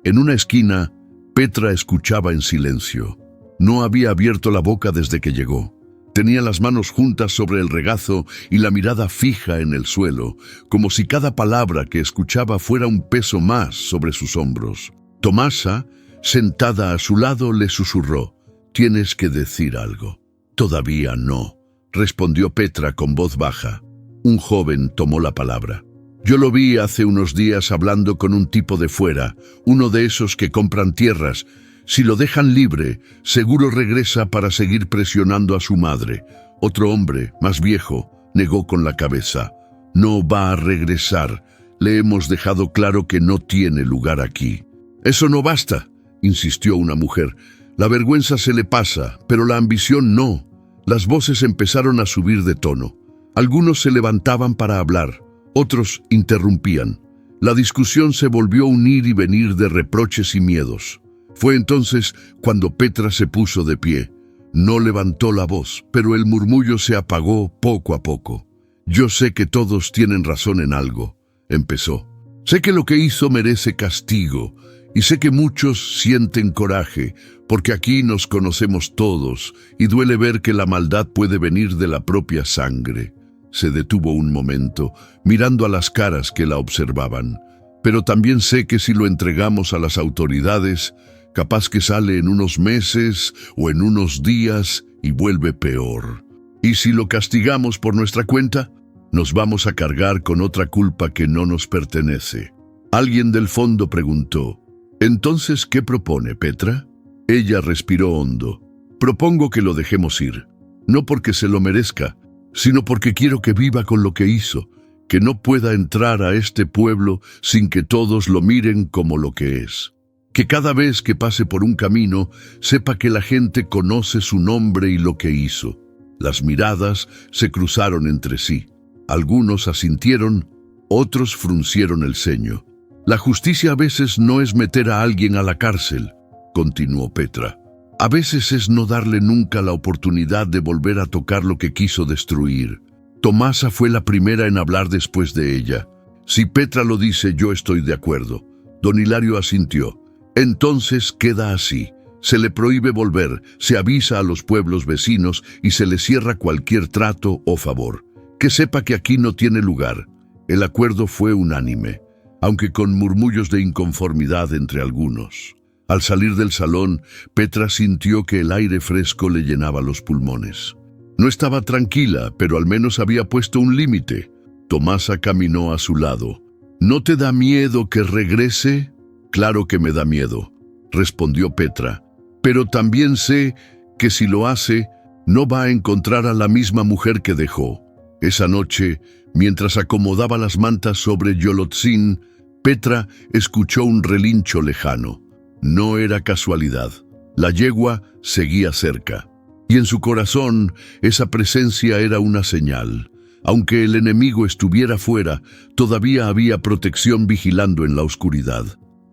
En una esquina, Petra escuchaba en silencio. No había abierto la boca desde que llegó. Tenía las manos juntas sobre el regazo y la mirada fija en el suelo, como si cada palabra que escuchaba fuera un peso más sobre sus hombros. Tomasa, sentada a su lado, le susurró: «Tienes que decir algo». «Todavía no», respondió Petra con voz baja. Un joven tomó la palabra. «Yo lo vi hace unos días hablando con un tipo de fuera, uno de esos que compran tierras. Si lo dejan libre, seguro regresa para seguir presionando a su madre». Otro hombre, más viejo, negó con la cabeza. «No va a regresar. Le hemos dejado claro que no tiene lugar aquí». «Eso no basta», insistió una mujer. «La vergüenza se le pasa, pero la ambición no». Las voces empezaron a subir de tono. Algunos se levantaban para hablar, otros interrumpían. La discusión se volvió un ir y venir de reproches y miedos. Fue entonces cuando Petra se puso de pie. No levantó la voz, pero el murmullo se apagó poco a poco. «Yo sé que todos tienen razón en algo», empezó. «Sé que lo que hizo merece castigo, y sé que muchos sienten coraje, porque aquí nos conocemos todos, y duele ver que la maldad puede venir de la propia sangre». Se detuvo un momento, mirando a las caras que la observaban. «Pero también sé que si lo entregamos a las autoridades, capaz que sale en unos meses o en unos días y vuelve peor. Y si lo castigamos por nuestra cuenta, nos vamos a cargar con otra culpa que no nos pertenece». Alguien del fondo preguntó: «¿Entonces qué propone, Petra?». Ella respiró hondo. «Propongo que lo dejemos ir, no porque se lo merezca, sino porque quiero que viva con lo que hizo, que no pueda entrar a este pueblo sin que todos lo miren como lo que es. Que cada vez que pase por un camino, sepa que la gente conoce su nombre y lo que hizo». Las miradas se cruzaron entre sí. Algunos asintieron, otros fruncieron el ceño. «La justicia a veces no es meter a alguien a la cárcel», continuó Petra. «A veces es no darle nunca la oportunidad de volver a tocar lo que quiso destruir». Tomasa fue la primera en hablar después de ella. «Si Petra lo dice, yo estoy de acuerdo». Don Hilario asintió. «Entonces queda así. Se le prohíbe volver, se avisa a los pueblos vecinos y se le cierra cualquier trato o favor. Que sepa que aquí no tiene lugar». El acuerdo fue unánime, aunque con murmullos de inconformidad entre algunos. Al salir del salón, Petra sintió que el aire fresco le llenaba los pulmones. No estaba tranquila, pero al menos había puesto un límite. Tomasa caminó a su lado. «¿No te da miedo que regrese?». «Claro que me da miedo», respondió Petra. «Pero también sé que si lo hace, no va a encontrar a la misma mujer que dejó». Esa noche, mientras acomodaba las mantas sobre Yolotzin, Petra escuchó un relincho lejano. No era casualidad. La yegua seguía cerca. Y en su corazón, esa presencia era una señal. Aunque el enemigo estuviera fuera, todavía había protección vigilando en la oscuridad.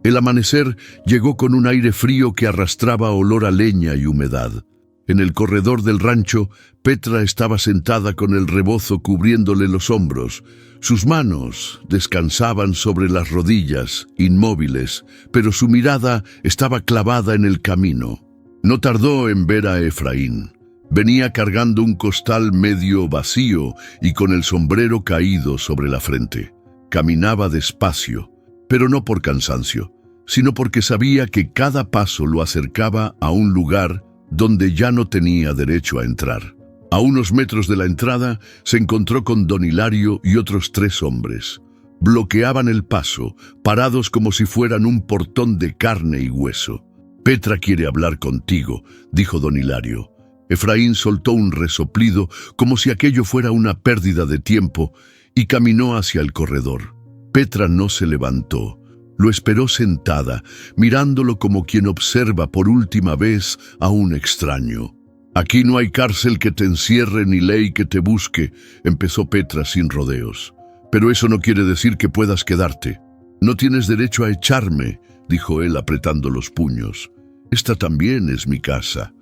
El amanecer llegó con un aire frío que arrastraba olor a leña y humedad. En el corredor del rancho, Petra estaba sentada con el rebozo cubriéndole los hombros. Sus manos descansaban sobre las rodillas, inmóviles, pero su mirada estaba clavada en el camino. No tardó en ver a Efraín. Venía cargando un costal medio vacío y con el sombrero caído sobre la frente. Caminaba despacio, pero no por cansancio, sino porque sabía que cada paso lo acercaba a un lugar donde ya no tenía derecho a entrar. A unos metros de la entrada se encontró con don Hilario y otros 3 hombres. Bloqueaban el paso, parados como si fueran un portón de carne y hueso. «Petra quiere hablar contigo», dijo don Hilario. Efraín soltó un resoplido como si aquello fuera una pérdida de tiempo y caminó hacia el corredor. Petra no se levantó. Lo esperó sentada, mirándolo como quien observa por última vez a un extraño. «Aquí no hay cárcel que te encierre ni ley que te busque», empezó Petra sin rodeos. «Pero eso no quiere decir que puedas quedarte». «No tienes derecho a echarme», dijo él apretando los puños. «Esta también es mi casa».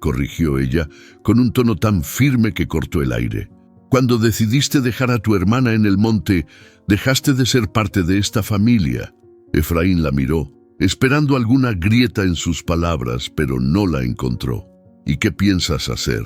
Corrigió ella, con un tono tan firme que cortó el aire. «Cuando decidiste dejar a tu hermana en el monte, dejaste de ser parte de esta familia». Efraín la miró, esperando alguna grieta en sus palabras, pero no la encontró. «¿Y qué piensas hacer?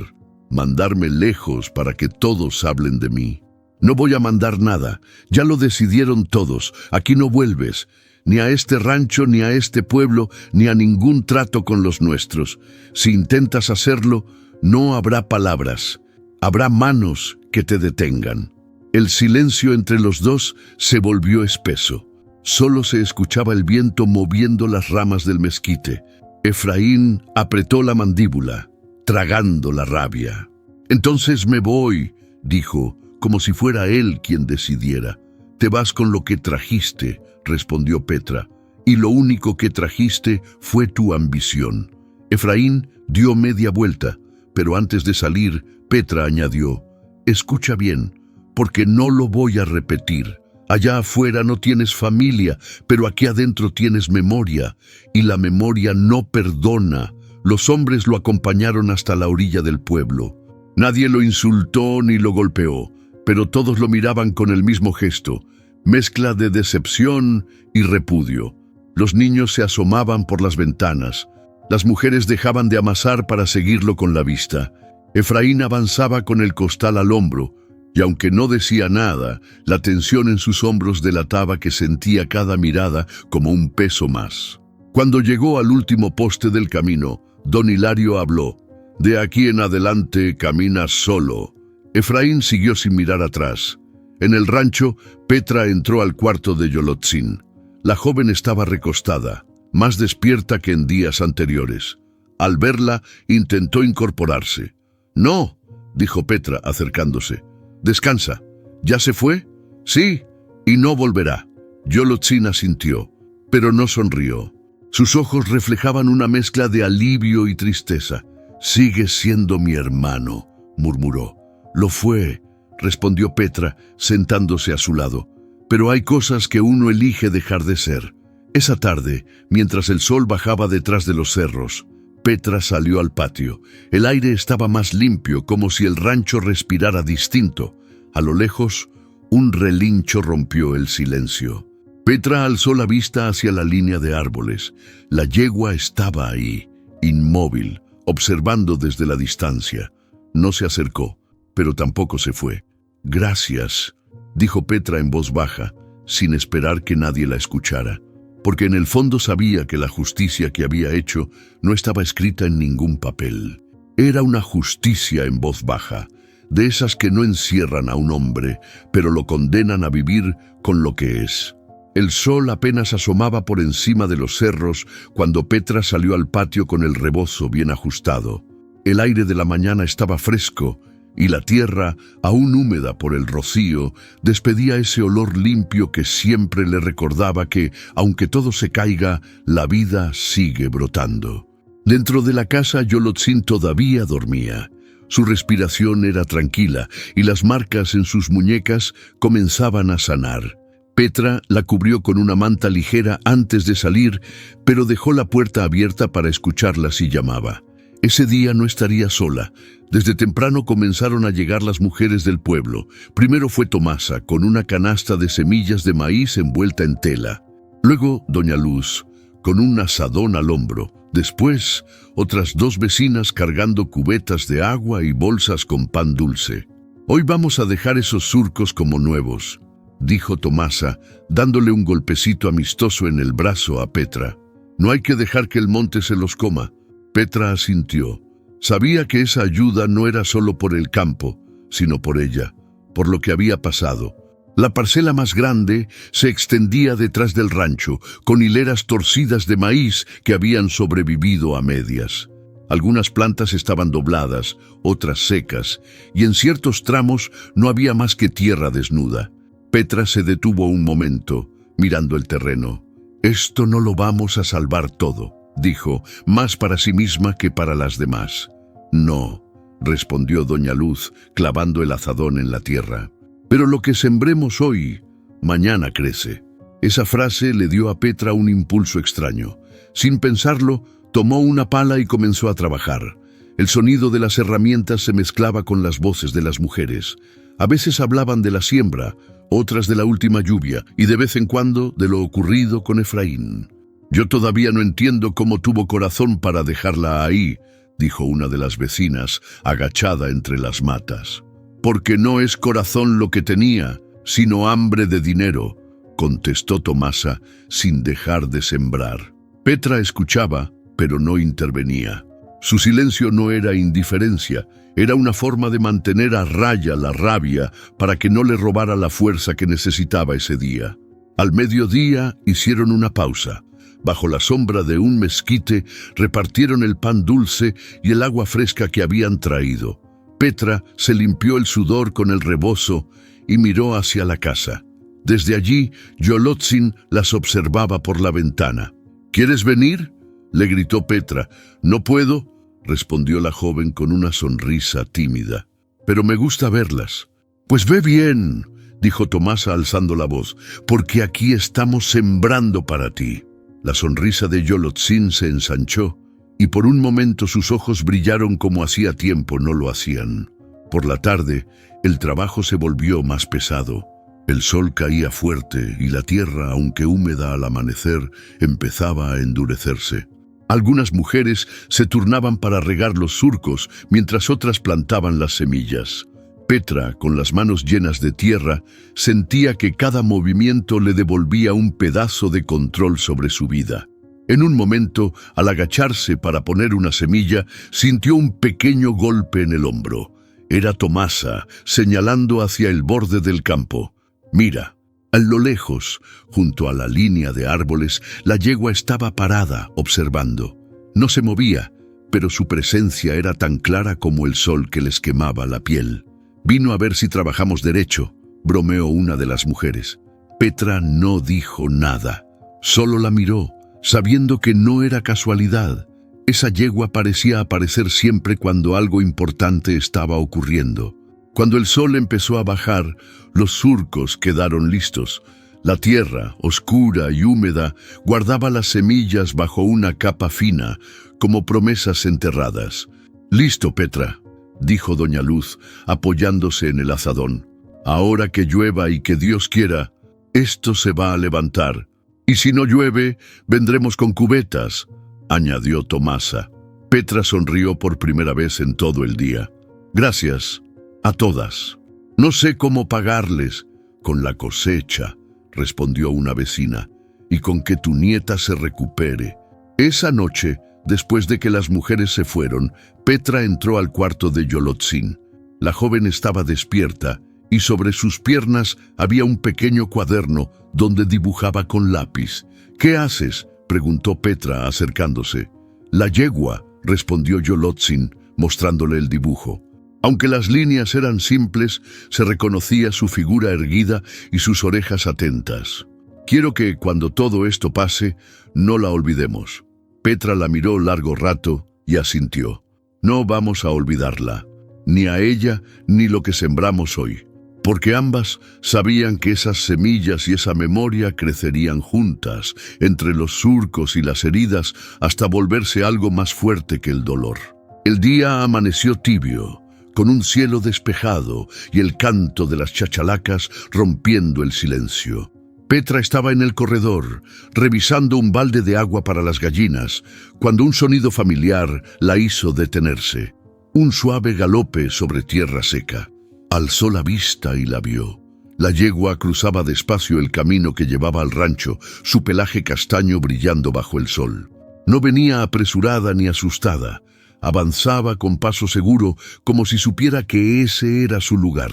¿Mandarme lejos para que todos hablen de mí?» «No voy a mandar nada. Ya lo decidieron todos. Aquí no vuelves. Ni a este rancho, ni a este pueblo, ni a ningún trato con los nuestros. Si intentas hacerlo, no habrá palabras. Habrá manos que te detengan». El silencio entre los dos se volvió espeso. Solo se escuchaba el viento moviendo las ramas del mezquite. Efraín apretó la mandíbula, tragando la rabia. «Entonces me voy», dijo, como si fuera él quien decidiera. «Te vas con lo que trajiste», respondió Petra, «y lo único que trajiste fue tu ambición». Efraín dio media vuelta, pero antes de salir, Petra añadió: «Escucha bien, porque no lo voy a repetir. Allá afuera no tienes familia, pero aquí adentro tienes memoria, y la memoria no perdona». Los hombres lo acompañaron hasta la orilla del pueblo. Nadie lo insultó ni lo golpeó, pero todos lo miraban con el mismo gesto, mezcla de decepción y repudio. Los niños se asomaban por las ventanas. Las mujeres dejaban de amasar para seguirlo con la vista. Efraín avanzaba con el costal al hombro, y aunque no decía nada, la tensión en sus hombros delataba que sentía cada mirada como un peso más. Cuando llegó al último poste del camino, don Hilario habló: «De aquí en adelante caminas solo». Efraín siguió sin mirar atrás. En el rancho, Petra entró al cuarto de Yolotzin. La joven estaba recostada, más despierta que en días anteriores. Al verla, intentó incorporarse. «No», dijo Petra acercándose. «Descansa. ¿Ya se fue?» «Sí, y no volverá». Yolotzin asintió, pero no sonrió. Sus ojos reflejaban una mezcla de alivio y tristeza. «Sigue siendo mi hermano», murmuró. «Lo fue», respondió Petra, sentándose a su lado. «Pero hay cosas que uno elige dejar de ser». Esa tarde, mientras el sol bajaba detrás de los cerros, Petra salió al patio. El aire estaba más limpio, como si el rancho respirara distinto. A lo lejos, un relincho rompió el silencio. Petra alzó la vista hacia la línea de árboles. La yegua estaba ahí, inmóvil, observando desde la distancia. No se acercó, pero tampoco se fue. «Gracias», dijo Petra en voz baja, sin esperar que nadie la escuchara, porque en el fondo sabía que la justicia que había hecho no estaba escrita en ningún papel. Era una justicia en voz baja, de esas que no encierran a un hombre, pero lo condenan a vivir con lo que es. El sol apenas asomaba por encima de los cerros cuando Petra salió al patio con el rebozo bien ajustado. El aire de la mañana estaba fresco y la tierra, aún húmeda por el rocío, despedía ese olor limpio que siempre le recordaba que, aunque todo se caiga, la vida sigue brotando. Dentro de la casa, Yolotzin todavía dormía. Su respiración era tranquila y las marcas en sus muñecas comenzaban a sanar. Petra la cubrió con una manta ligera antes de salir, pero dejó la puerta abierta para escucharla si llamaba. Ese día no estaría sola. Desde temprano comenzaron a llegar las mujeres del pueblo. Primero fue Tomasa, con una canasta de semillas de maíz envuelta en tela. Luego Doña Luz, con un asadón al hombro. Después, otras 2 vecinas cargando cubetas de agua y bolsas con pan dulce. «Hoy vamos a dejar esos surcos como nuevos», dijo Tomasa, dándole un golpecito amistoso en el brazo a Petra. «No hay que dejar que el monte se los coma». Petra asintió. Sabía que esa ayuda no era solo por el campo, sino por ella, por lo que había pasado. La parcela más grande se extendía detrás del rancho, con hileras torcidas de maíz que habían sobrevivido a medias. Algunas plantas estaban dobladas, otras secas, y en ciertos tramos no había más que tierra desnuda. Petra se detuvo un momento, mirando el terreno. «Esto no lo vamos a salvar todo», dijo, más para sí misma que para las demás. «No», respondió Doña Luz, clavando el azadón en la tierra. «Pero lo que sembremos hoy, mañana crece». Esa frase le dio a Petra un impulso extraño. Sin pensarlo, tomó una pala y comenzó a trabajar. El sonido de las herramientas se mezclaba con las voces de las mujeres. A veces hablaban de la siembra, otras de la última lluvia, y de vez en cuando de lo ocurrido con Efraín. «Yo todavía no entiendo cómo tuvo corazón para dejarla ahí», dijo una de las vecinas, agachada entre las matas. «Porque no es corazón lo que tenía, sino hambre de dinero», contestó Tomasa, sin dejar de sembrar. Petra escuchaba, pero no intervenía. Su silencio no era indiferencia, era una forma de mantener a raya la rabia para que no le robara la fuerza que necesitaba ese día. Al mediodía hicieron una pausa. Bajo la sombra de un mezquite repartieron el pan dulce y el agua fresca que habían traído. Petra se limpió el sudor con el rebozo y miró hacia la casa. Desde allí, Yolotzin las observaba por la ventana. «¿Quieres venir?», le gritó Petra. «No puedo», respondió la joven con una sonrisa tímida. «Pero me gusta verlas». «Pues ve bien», dijo Tomasa alzando la voz, «porque aquí estamos sembrando para ti». La sonrisa de Yolotzin se ensanchó, y por un momento sus ojos brillaron como hacía tiempo no lo hacían. Por la tarde, el trabajo se volvió más pesado. El sol caía fuerte y la tierra, aunque húmeda al amanecer, empezaba a endurecerse. Algunas mujeres se turnaban para regar los surcos, mientras otras plantaban las semillas. Petra, con las manos llenas de tierra, sentía que cada movimiento le devolvía un pedazo de control sobre su vida. En un momento, al agacharse para poner una semilla, sintió un pequeño golpe en el hombro. Era Tomasa, señalando hacia el borde del campo. «Mira». A lo lejos, junto a la línea de árboles, la yegua estaba parada, observando. No se movía, pero su presencia era tan clara como el sol que les quemaba la piel. «Vino a ver si trabajamos derecho», bromeó una de las mujeres. Petra no dijo nada. Solo la miró, sabiendo que no era casualidad. Esa yegua parecía aparecer siempre cuando algo importante estaba ocurriendo. Cuando el sol empezó a bajar, los surcos quedaron listos. La tierra, oscura y húmeda, guardaba las semillas bajo una capa fina, como promesas enterradas. «Listo, Petra», dijo doña Luz, apoyándose en el azadón. «Ahora que llueva y que Dios quiera, esto se va a levantar. Y si no llueve, vendremos con cubetas», añadió Tomasa. Petra sonrió por primera vez en todo el día. «Gracias a todas. No sé cómo pagarles con la cosecha», respondió una vecina, «y con que tu nieta se recupere». Esa noche, después de que las mujeres se fueron, Petra entró al cuarto de Yolotzin. La joven estaba despierta y sobre sus piernas había un pequeño cuaderno donde dibujaba con lápiz. «¿Qué haces?», preguntó Petra acercándose. «La yegua», respondió Yolotzin, mostrándole el dibujo. Aunque las líneas eran simples, se reconocía su figura erguida y sus orejas atentas. «Quiero que, cuando todo esto pase, no la olvidemos». Petra la miró largo rato y asintió. «No vamos a olvidarla, ni a ella ni lo que sembramos hoy», porque ambas sabían que esas semillas y esa memoria crecerían juntas, entre los surcos y las heridas, hasta volverse algo más fuerte que el dolor. El día amaneció tibio, con un cielo despejado y el canto de las chachalacas rompiendo el silencio. Petra estaba en el corredor, revisando un balde de agua para las gallinas, cuando un sonido familiar la hizo detenerse. Un suave galope sobre tierra seca. Alzó la vista y la vio. La yegua cruzaba despacio el camino que llevaba al rancho, su pelaje castaño brillando bajo el sol. No venía apresurada ni asustada. Avanzaba con paso seguro, como si supiera que ese era su lugar.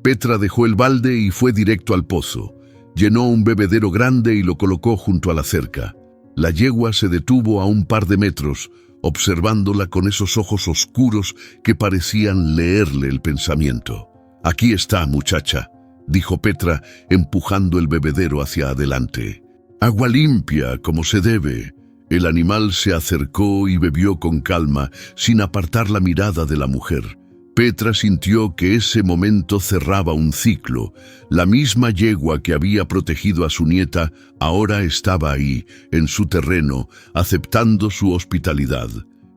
Petra dejó el balde y fue directo al pozo. Llenó un bebedero grande y lo colocó junto a la cerca. La yegua se detuvo a un par de metros, observándola con esos ojos oscuros que parecían leerle el pensamiento. «Aquí está, muchacha», dijo Petra, empujando el bebedero hacia adelante. «Agua limpia, como se debe». El animal se acercó y bebió con calma, sin apartar la mirada de la mujer. Petra sintió que ese momento cerraba un ciclo. La misma yegua que había protegido a su nieta ahora estaba ahí, en su terreno, aceptando su hospitalidad.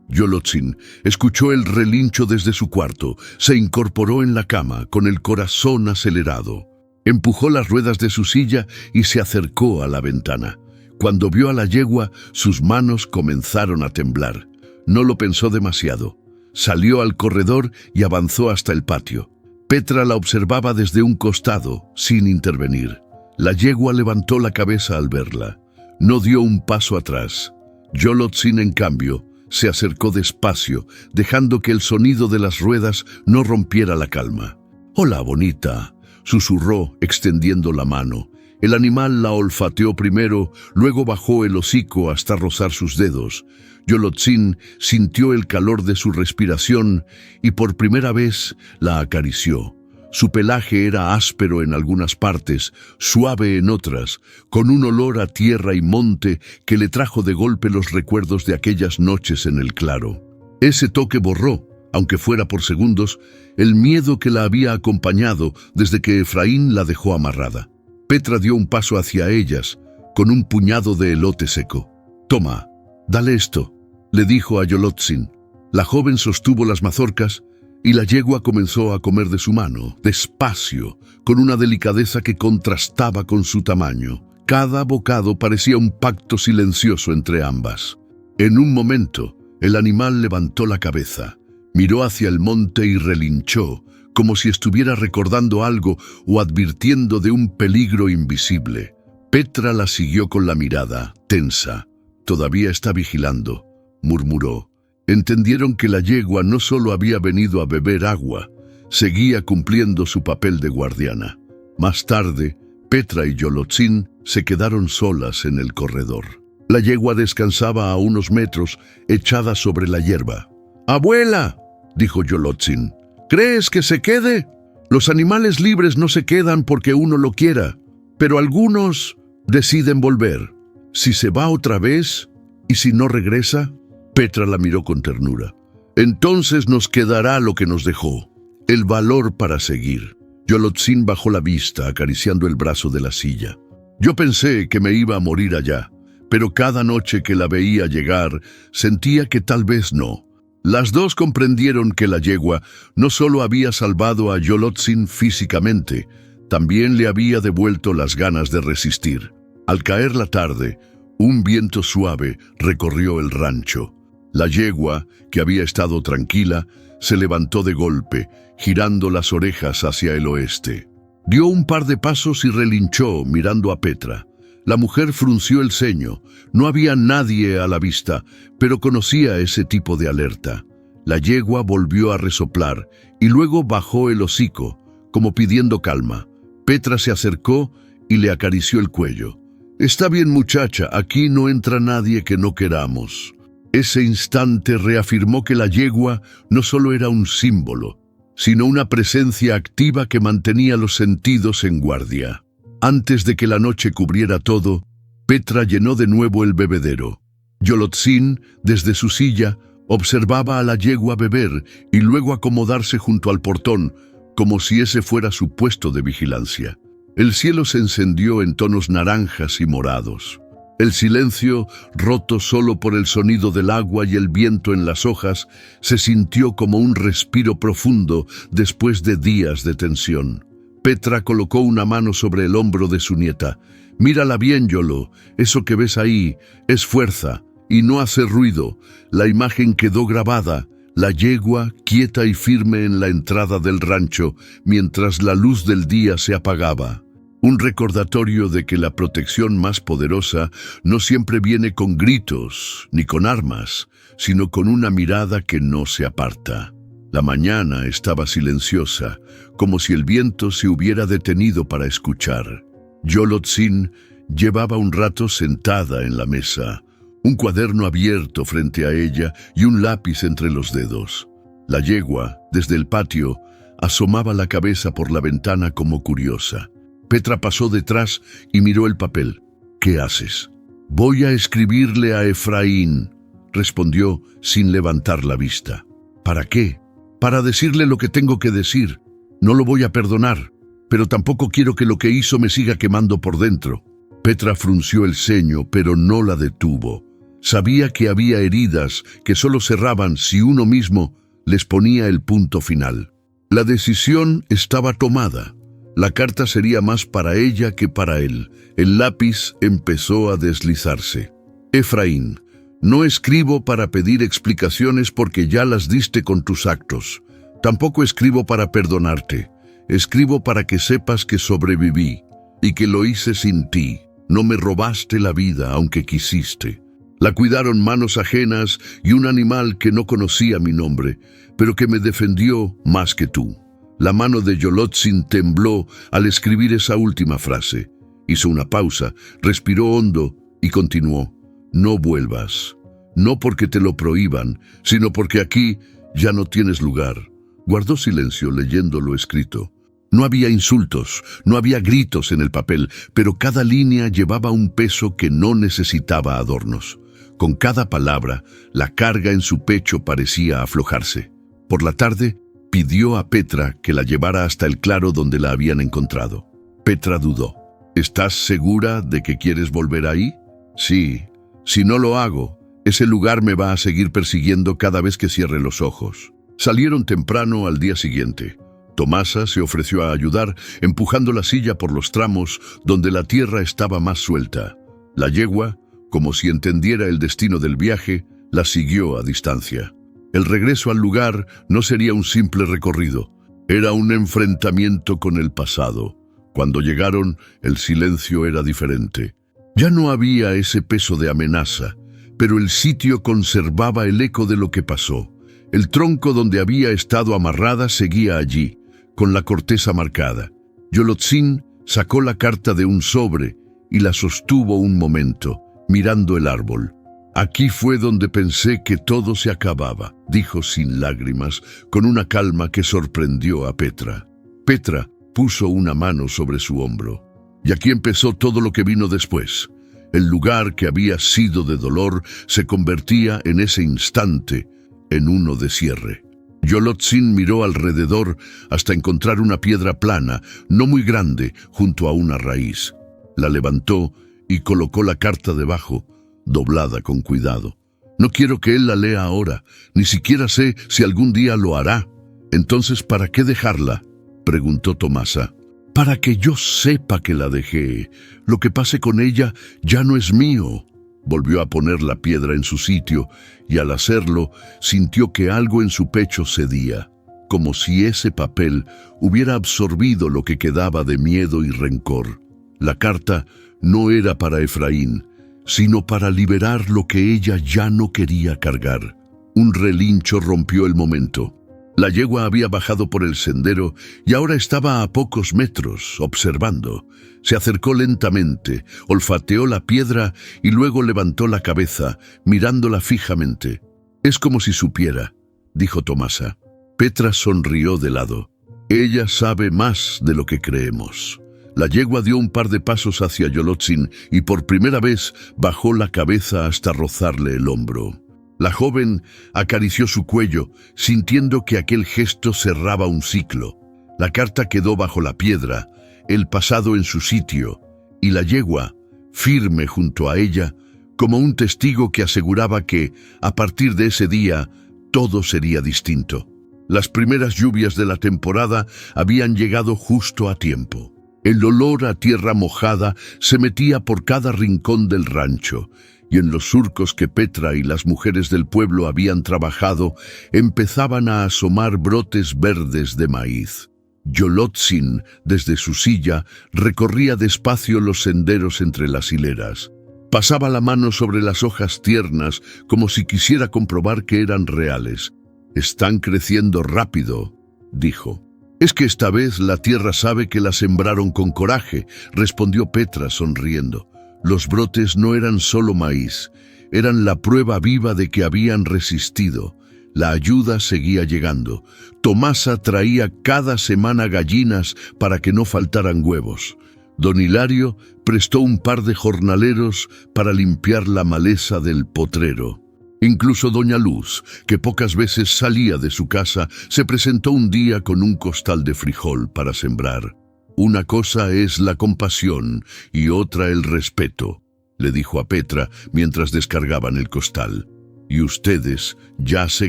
Yolotzin escuchó el relincho desde su cuarto, se incorporó en la cama con el corazón acelerado. Empujó las ruedas de su silla y se acercó a la ventana. Cuando vio a la yegua, sus manos comenzaron a temblar. No lo pensó demasiado. Salió al corredor y avanzó hasta el patio. Petra la observaba desde un costado, sin intervenir. La yegua levantó la cabeza al verla. No dio un paso atrás. Yolotzin, en cambio, se acercó despacio, dejando que el sonido de las ruedas no rompiera la calma. «Hola, bonita», susurró, extendiendo la mano. El animal la olfateó primero, luego bajó el hocico hasta rozar sus dedos. Yolotzin sintió el calor de su respiración y por primera vez la acarició. Su pelaje era áspero en algunas partes, suave en otras, con un olor a tierra y monte que le trajo de golpe los recuerdos de aquellas noches en el claro. Ese toque borró, aunque fuera por segundos, el miedo que la había acompañado desde que Efraín la dejó amarrada. Petra dio un paso hacia ellas, con un puñado de elote seco. «Toma, dale esto», le dijo a Yolotzin. La joven sostuvo las mazorcas y la yegua comenzó a comer de su mano, despacio, con una delicadeza que contrastaba con su tamaño. Cada bocado parecía un pacto silencioso entre ambas. En un momento, el animal levantó la cabeza, miró hacia el monte y relinchó, como si estuviera recordando algo o advirtiendo de un peligro invisible. Petra la siguió con la mirada, tensa. «Todavía está vigilando», murmuró. Entendieron que la yegua no solo había venido a beber agua, Seguía cumpliendo su papel de guardiana. Más tarde, Petra y Yolotzin se quedaron solas en el corredor. La yegua descansaba a unos metros, echada sobre la hierba. «Abuela», dijo Yolotzin, «¿crees que se quede? Los animales libres no se quedan porque uno lo quiera, pero algunos deciden volver. Si se va otra vez, ¿y si no regresa?». Petra la miró con ternura. «Entonces nos quedará lo que nos dejó, el valor para seguir». Yolotzin bajó la vista, acariciando el brazo de la silla. «Yo pensé que me iba a morir allá, pero cada noche que la veía llegar, sentía que tal vez no». Las dos comprendieron que la yegua no solo había salvado a Yolotzin físicamente, también le había devuelto las ganas de resistir. Al caer la tarde, un viento suave recorrió el rancho. La yegua, que había estado tranquila, se levantó de golpe, girando las orejas hacia el oeste. Dio un par de pasos y relinchó mirando a Petra. La mujer frunció el ceño. No había nadie a la vista, pero conocía ese tipo de alerta. La yegua volvió a resoplar y luego bajó el hocico, como pidiendo calma. Petra se acercó y le acarició el cuello. «Está bien, muchacha, aquí no entra nadie que no queramos». Ese instante reafirmó que la yegua no solo era un símbolo, sino una presencia activa que mantenía los sentidos en guardia. Antes de que la noche cubriera todo, Petra llenó de nuevo el bebedero. Yolotzin, desde su silla, observaba a la yegua beber y luego acomodarse junto al portón, como si ese fuera su puesto de vigilancia. El cielo se encendió en tonos naranjas y morados. El silencio, roto solo por el sonido del agua y el viento en las hojas, se sintió como un respiro profundo después de días de tensión. Petra colocó una mano sobre el hombro de su nieta. «Mírala bien, Yolo. Eso que ves ahí es fuerza y no hace ruido». La imagen quedó grabada, la yegua quieta y firme en la entrada del rancho, mientras la luz del día se apagaba. Un recordatorio de que la protección más poderosa no siempre viene con gritos ni con armas, sino con una mirada que no se aparta. La mañana estaba silenciosa, como si el viento se hubiera detenido para escuchar. Yolotzin llevaba un rato sentada en la mesa, un cuaderno abierto frente a ella y un lápiz entre los dedos. La yegua, desde el patio, asomaba la cabeza por la ventana como curiosa. Petra pasó detrás y miró el papel. «¿Qué haces?» «Voy a escribirle a Efraín», respondió sin levantar la vista. «¿Para qué?» «Para decirle lo que tengo que decir. No lo voy a perdonar, pero tampoco quiero que lo que hizo me siga quemando por dentro». Petra frunció el ceño, pero no la detuvo. Sabía que había heridas que solo cerraban si uno mismo les ponía el punto final. La decisión estaba tomada. La carta sería más para ella que para él. El lápiz empezó a deslizarse. «Efraín, no escribo para pedir explicaciones porque ya las diste con tus actos. Tampoco escribo para perdonarte. Escribo para que sepas que sobreviví y que lo hice sin ti. No me robaste la vida aunque quisiste. La cuidaron manos ajenas y un animal que no conocía mi nombre, pero que me defendió más que tú». La mano de Yolotzin tembló al escribir esa última frase. Hizo una pausa, respiró hondo y continuó. «No vuelvas. No porque te lo prohíban, sino porque aquí ya no tienes lugar». Guardó silencio leyendo lo escrito. No había insultos, no había gritos en el papel, pero cada línea llevaba un peso que no necesitaba adornos. Con cada palabra, la carga en su pecho parecía aflojarse. Por la tarde, pidió a Petra que la llevara hasta el claro donde la habían encontrado. Petra dudó. «¿Estás segura de que quieres volver ahí?» «Sí. Si no lo hago, ese lugar me va a seguir persiguiendo cada vez que cierre los ojos». Salieron temprano al día siguiente. Tomasa se ofreció a ayudar, empujando la silla por los tramos donde la tierra estaba más suelta. La yegua, como si entendiera el destino del viaje, la siguió a distancia. El regreso al lugar no sería un simple recorrido, era un enfrentamiento con el pasado. Cuando llegaron, el silencio era diferente. Ya no había ese peso de amenaza, pero el sitio conservaba el eco de lo que pasó. El tronco donde había estado amarrada seguía allí, con la corteza marcada. Yolotzin sacó la carta de un sobre y la sostuvo un momento, mirando el árbol. «Aquí fue donde pensé que todo se acababa», dijo sin lágrimas, con una calma que sorprendió a Petra. Petra puso una mano sobre su hombro. Y aquí empezó todo lo que vino después. El lugar que había sido de dolor se convertía en ese instante en uno de cierre. Yolotzin miró alrededor hasta encontrar una piedra plana, no muy grande, junto a una raíz. La levantó y colocó la carta debajo, doblada con cuidado. «No quiero que él la lea ahora, ni siquiera sé si algún día lo hará». «Entonces, ¿para qué dejarla?», preguntó Tomasa. «Para que yo sepa que la dejé. Lo que pase con ella ya no es mío». Volvió a poner la piedra en su sitio y al hacerlo sintió que algo en su pecho cedía, como si ese papel hubiera absorbido lo que quedaba de miedo y rencor. La carta no era para Efraín, sino para liberar lo que ella ya no quería cargar. Un relincho rompió el momento. La yegua había bajado por el sendero y ahora estaba a pocos metros, observando. Se acercó lentamente, olfateó la piedra y luego levantó la cabeza, mirándola fijamente. «Es como si supiera», dijo Tomasa. Petra sonrió de lado. «Ella sabe más de lo que creemos». La yegua dio un par de pasos hacia Yolotzin y por primera vez bajó la cabeza hasta rozarle el hombro. La joven acarició su cuello, sintiendo que aquel gesto cerraba un ciclo. La carta quedó bajo la piedra, el pasado en su sitio, y la yegua, firme junto a ella, como un testigo que aseguraba que, a partir de ese día, todo sería distinto. Las primeras lluvias de la temporada habían llegado justo a tiempo. El olor a tierra mojada se metía por cada rincón del rancho, y en los surcos que Petra y las mujeres del pueblo habían trabajado, empezaban a asomar brotes verdes de maíz. Yolotzin, desde su silla, recorría despacio los senderos entre las hileras. Pasaba la mano sobre las hojas tiernas como si quisiera comprobar que eran reales. «Están creciendo rápido», dijo. «Es que esta vez la tierra sabe que la sembraron con coraje», respondió Petra sonriendo. Los brotes no eran solo maíz, eran la prueba viva de que habían resistido. La ayuda seguía llegando. Tomasa traía cada semana gallinas para que no faltaran huevos. Don Hilario prestó un par de jornaleros para limpiar la maleza del potrero. Incluso doña Luz, que pocas veces salía de su casa, se presentó un día con un costal de frijol para sembrar. «Una cosa es la compasión y otra el respeto», le dijo a Petra mientras descargaban el costal. «Y ustedes ya se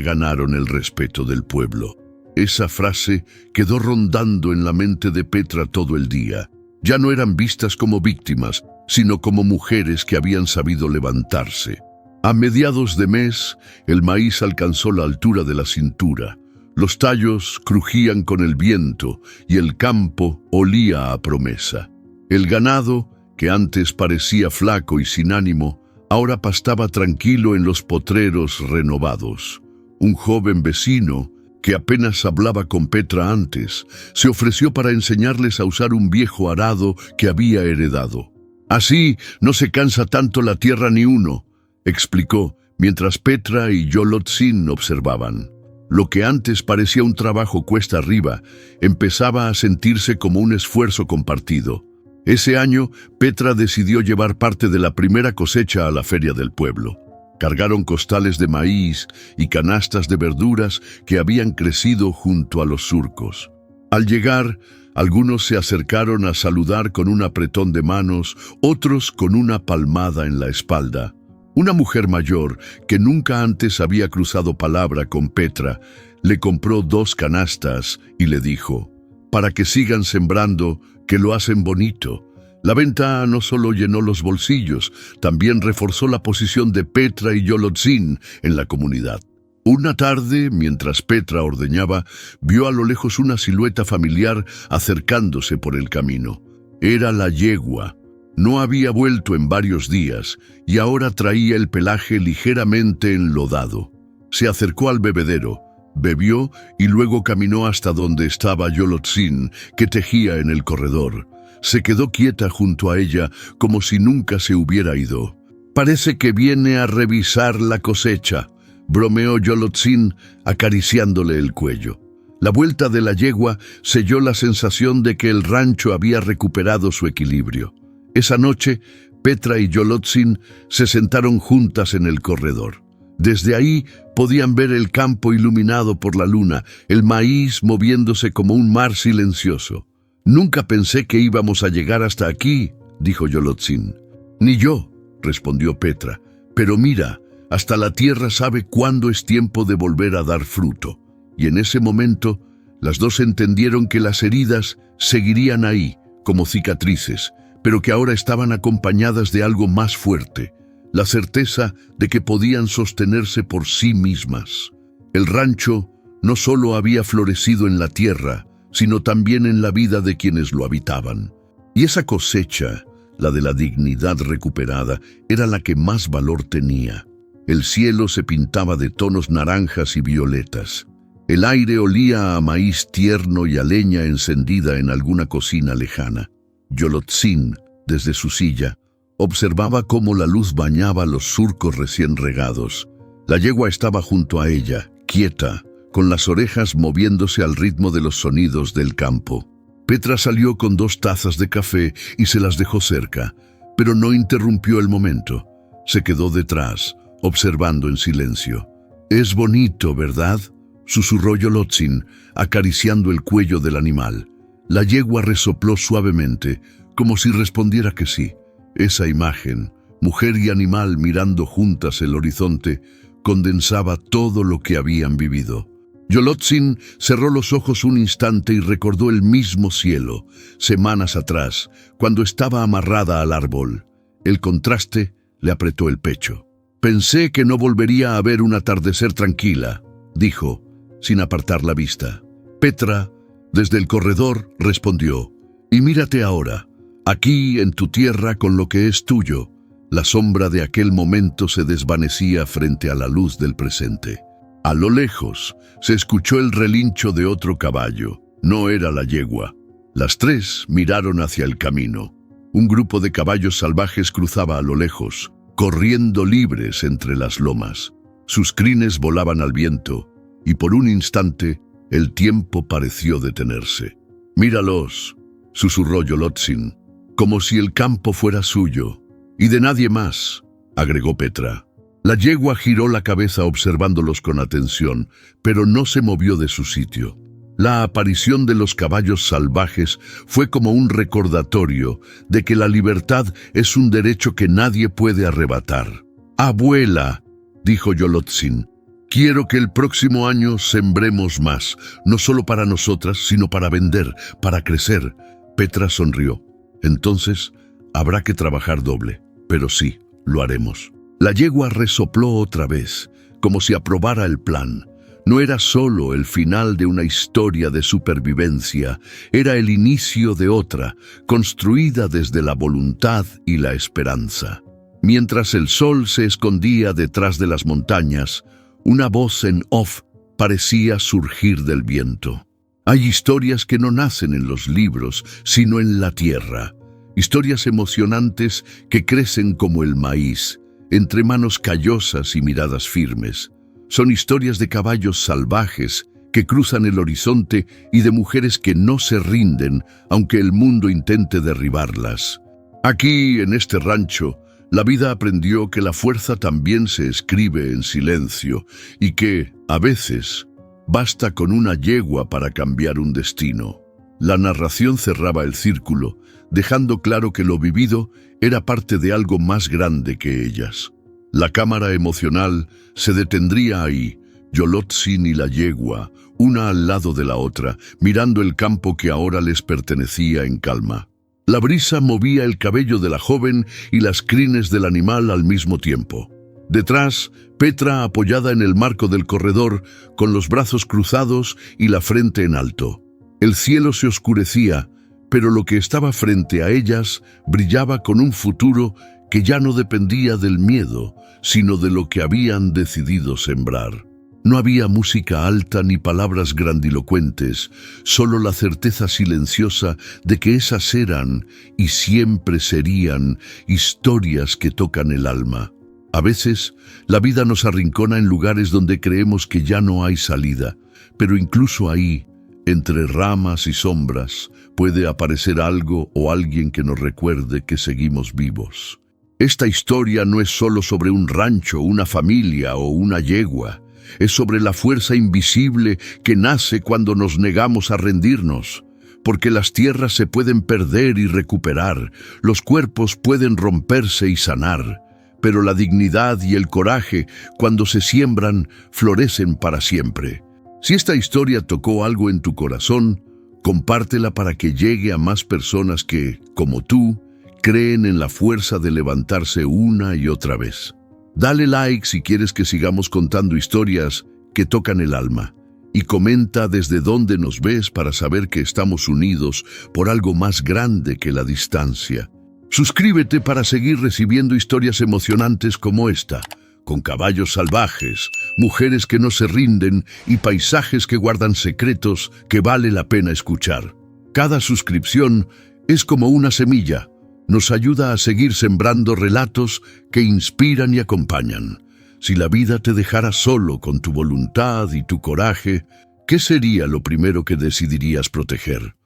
ganaron el respeto del pueblo». Esa frase quedó rondando en la mente de Petra todo el día. Ya no eran vistas como víctimas, sino como mujeres que habían sabido levantarse. A mediados de mes, el maíz alcanzó la altura de la cintura. Los tallos crujían con el viento y el campo olía a promesa. El ganado, que antes parecía flaco y sin ánimo, ahora pastaba tranquilo en los potreros renovados. Un joven vecino, que apenas hablaba con Petra antes, se ofreció para enseñarles a usar un viejo arado que había heredado. «Así no se cansa tanto la tierra ni uno», explicó, mientras Petra y Yolotzin observaban. Lo que antes parecía un trabajo cuesta arriba, empezaba a sentirse como un esfuerzo compartido. Ese año, Petra decidió llevar parte de la primera cosecha a la feria del pueblo. Cargaron costales de maíz y canastas de verduras que habían crecido junto a los surcos. Al llegar, algunos se acercaron a saludar con un apretón de manos, otros con una palmada en la espalda. Una mujer mayor, que nunca antes había cruzado palabra con Petra, le compró 2 canastas y le dijo: «Para que sigan sembrando, que lo hacen bonito». La venta no solo llenó los bolsillos, también reforzó la posición de Petra y Yolotzin en la comunidad. Una tarde, mientras Petra ordeñaba, vio a lo lejos una silueta familiar acercándose por el camino. Era la yegua. No había vuelto en varios días y ahora traía el pelaje ligeramente enlodado. Se acercó al bebedero, bebió y luego caminó hasta donde estaba Yolotzin, que tejía en el corredor. Se quedó quieta junto a ella como si nunca se hubiera ido. «Parece que viene a revisar la cosecha», bromeó Yolotzin acariciándole el cuello. La vuelta de la yegua selló la sensación de que el rancho había recuperado su equilibrio. Esa noche, Petra y Yolotzin se sentaron juntas en el corredor. Desde ahí podían ver el campo iluminado por la luna, el maíz moviéndose como un mar silencioso. «Nunca pensé que íbamos a llegar hasta aquí», dijo Yolotzin. «Ni yo», respondió Petra, «pero mira, hasta la tierra sabe cuándo es tiempo de volver a dar fruto». Y en ese momento, las dos entendieron que las heridas seguirían ahí, como cicatrices, pero que ahora estaban acompañadas de algo más fuerte, la certeza de que podían sostenerse por sí mismas. El rancho no solo había florecido en la tierra, sino también en la vida de quienes lo habitaban. Y esa cosecha, la de la dignidad recuperada, era la que más valor tenía. El cielo se pintaba de tonos naranjas y violetas. El aire olía a maíz tierno y a leña encendida en alguna cocina lejana. Yolotzin, desde su silla, observaba cómo la luz bañaba los surcos recién regados. La yegua estaba junto a ella, quieta, con las orejas moviéndose al ritmo de los sonidos del campo. Petra salió con 2 tazas de café y se las dejó cerca, pero no interrumpió el momento. Se quedó detrás, observando en silencio. «Es bonito, ¿verdad?», susurró Yolotzin, acariciando el cuello del animal. La yegua resopló suavemente, como si respondiera que sí. Esa imagen, mujer y animal mirando juntas el horizonte, condensaba todo lo que habían vivido. Yolotzin cerró los ojos un instante y recordó el mismo cielo, semanas atrás, cuando estaba amarrada al árbol. El contraste le apretó el pecho. «Pensé que no volvería a ver un atardecer tranquila», dijo, sin apartar la vista. Petra, desde el corredor, respondió: «Y mírate ahora, aquí en tu tierra con lo que es tuyo». La sombra de aquel momento se desvanecía frente a la luz del presente. A lo lejos se escuchó el relincho de otro caballo. No era la yegua. Las 3 miraron hacia el camino. Un grupo de caballos salvajes cruzaba a lo lejos, corriendo libres entre las lomas. Sus crines volaban al viento, y por un instante el tiempo pareció detenerse. «Míralos», susurró Yolotzin, «como si el campo fuera suyo, y de nadie más», agregó Petra. La yegua giró la cabeza observándolos con atención, pero no se movió de su sitio. La aparición de los caballos salvajes fue como un recordatorio de que la libertad es un derecho que nadie puede arrebatar. «Abuela», dijo Yolotzin, «quiero que el próximo año sembremos más, no solo para nosotras, sino para vender, para crecer». Petra sonrió. «Entonces, habrá que trabajar doble, pero sí, lo haremos». La yegua resopló otra vez, como si aprobara el plan. No era solo el final de una historia de supervivencia, era el inicio de otra, construida desde la voluntad y la esperanza. Mientras el sol se escondía detrás de las montañas, una voz en off parecía surgir del viento. Hay historias que no nacen en los libros, sino en la tierra. Historias emocionantes que crecen como el maíz, entre manos callosas y miradas firmes. Son historias de caballos salvajes que cruzan el horizonte y de mujeres que no se rinden, aunque el mundo intente derribarlas. Aquí, en este rancho, la vida aprendió que la fuerza también se escribe en silencio y que, a veces, basta con una yegua para cambiar un destino. La narración cerraba el círculo, dejando claro que lo vivido era parte de algo más grande que ellas. La cámara emocional se detendría ahí, Yolotzin y la yegua, una al lado de la otra, mirando el campo que ahora les pertenecía en calma. La brisa movía el cabello de la joven y las crines del animal al mismo tiempo. Detrás, Petra apoyada en el marco del corredor, con los brazos cruzados y la frente en alto. El cielo se oscurecía, pero lo que estaba frente a ellas brillaba con un futuro que ya no dependía del miedo, sino de lo que habían decidido sembrar. No había música alta ni palabras grandilocuentes, solo la certeza silenciosa de que esas eran y siempre serían historias que tocan el alma. A veces, la vida nos arrincona en lugares donde creemos que ya no hay salida, pero incluso ahí, entre ramas y sombras, puede aparecer algo o alguien que nos recuerde que seguimos vivos. Esta historia no es solo sobre un rancho, una familia o una yegua. Es sobre la fuerza invisible que nace cuando nos negamos a rendirnos, porque las tierras se pueden perder y recuperar, los cuerpos pueden romperse y sanar, pero la dignidad y el coraje, cuando se siembran, florecen para siempre. Si esta historia tocó algo en tu corazón, compártela para que llegue a más personas que, como tú, creen en la fuerza de levantarse una y otra vez. Dale like si quieres que sigamos contando historias que tocan el alma y comenta desde dónde nos ves para saber que estamos unidos por algo más grande que la distancia. Suscríbete para seguir recibiendo historias emocionantes como esta, con caballos salvajes, mujeres que no se rinden y paisajes que guardan secretos que vale la pena escuchar. Cada suscripción es como una semilla. Nos ayuda a seguir sembrando relatos que inspiran y acompañan. Si la vida te dejara solo con tu voluntad y tu coraje, ¿qué sería lo primero que decidirías proteger?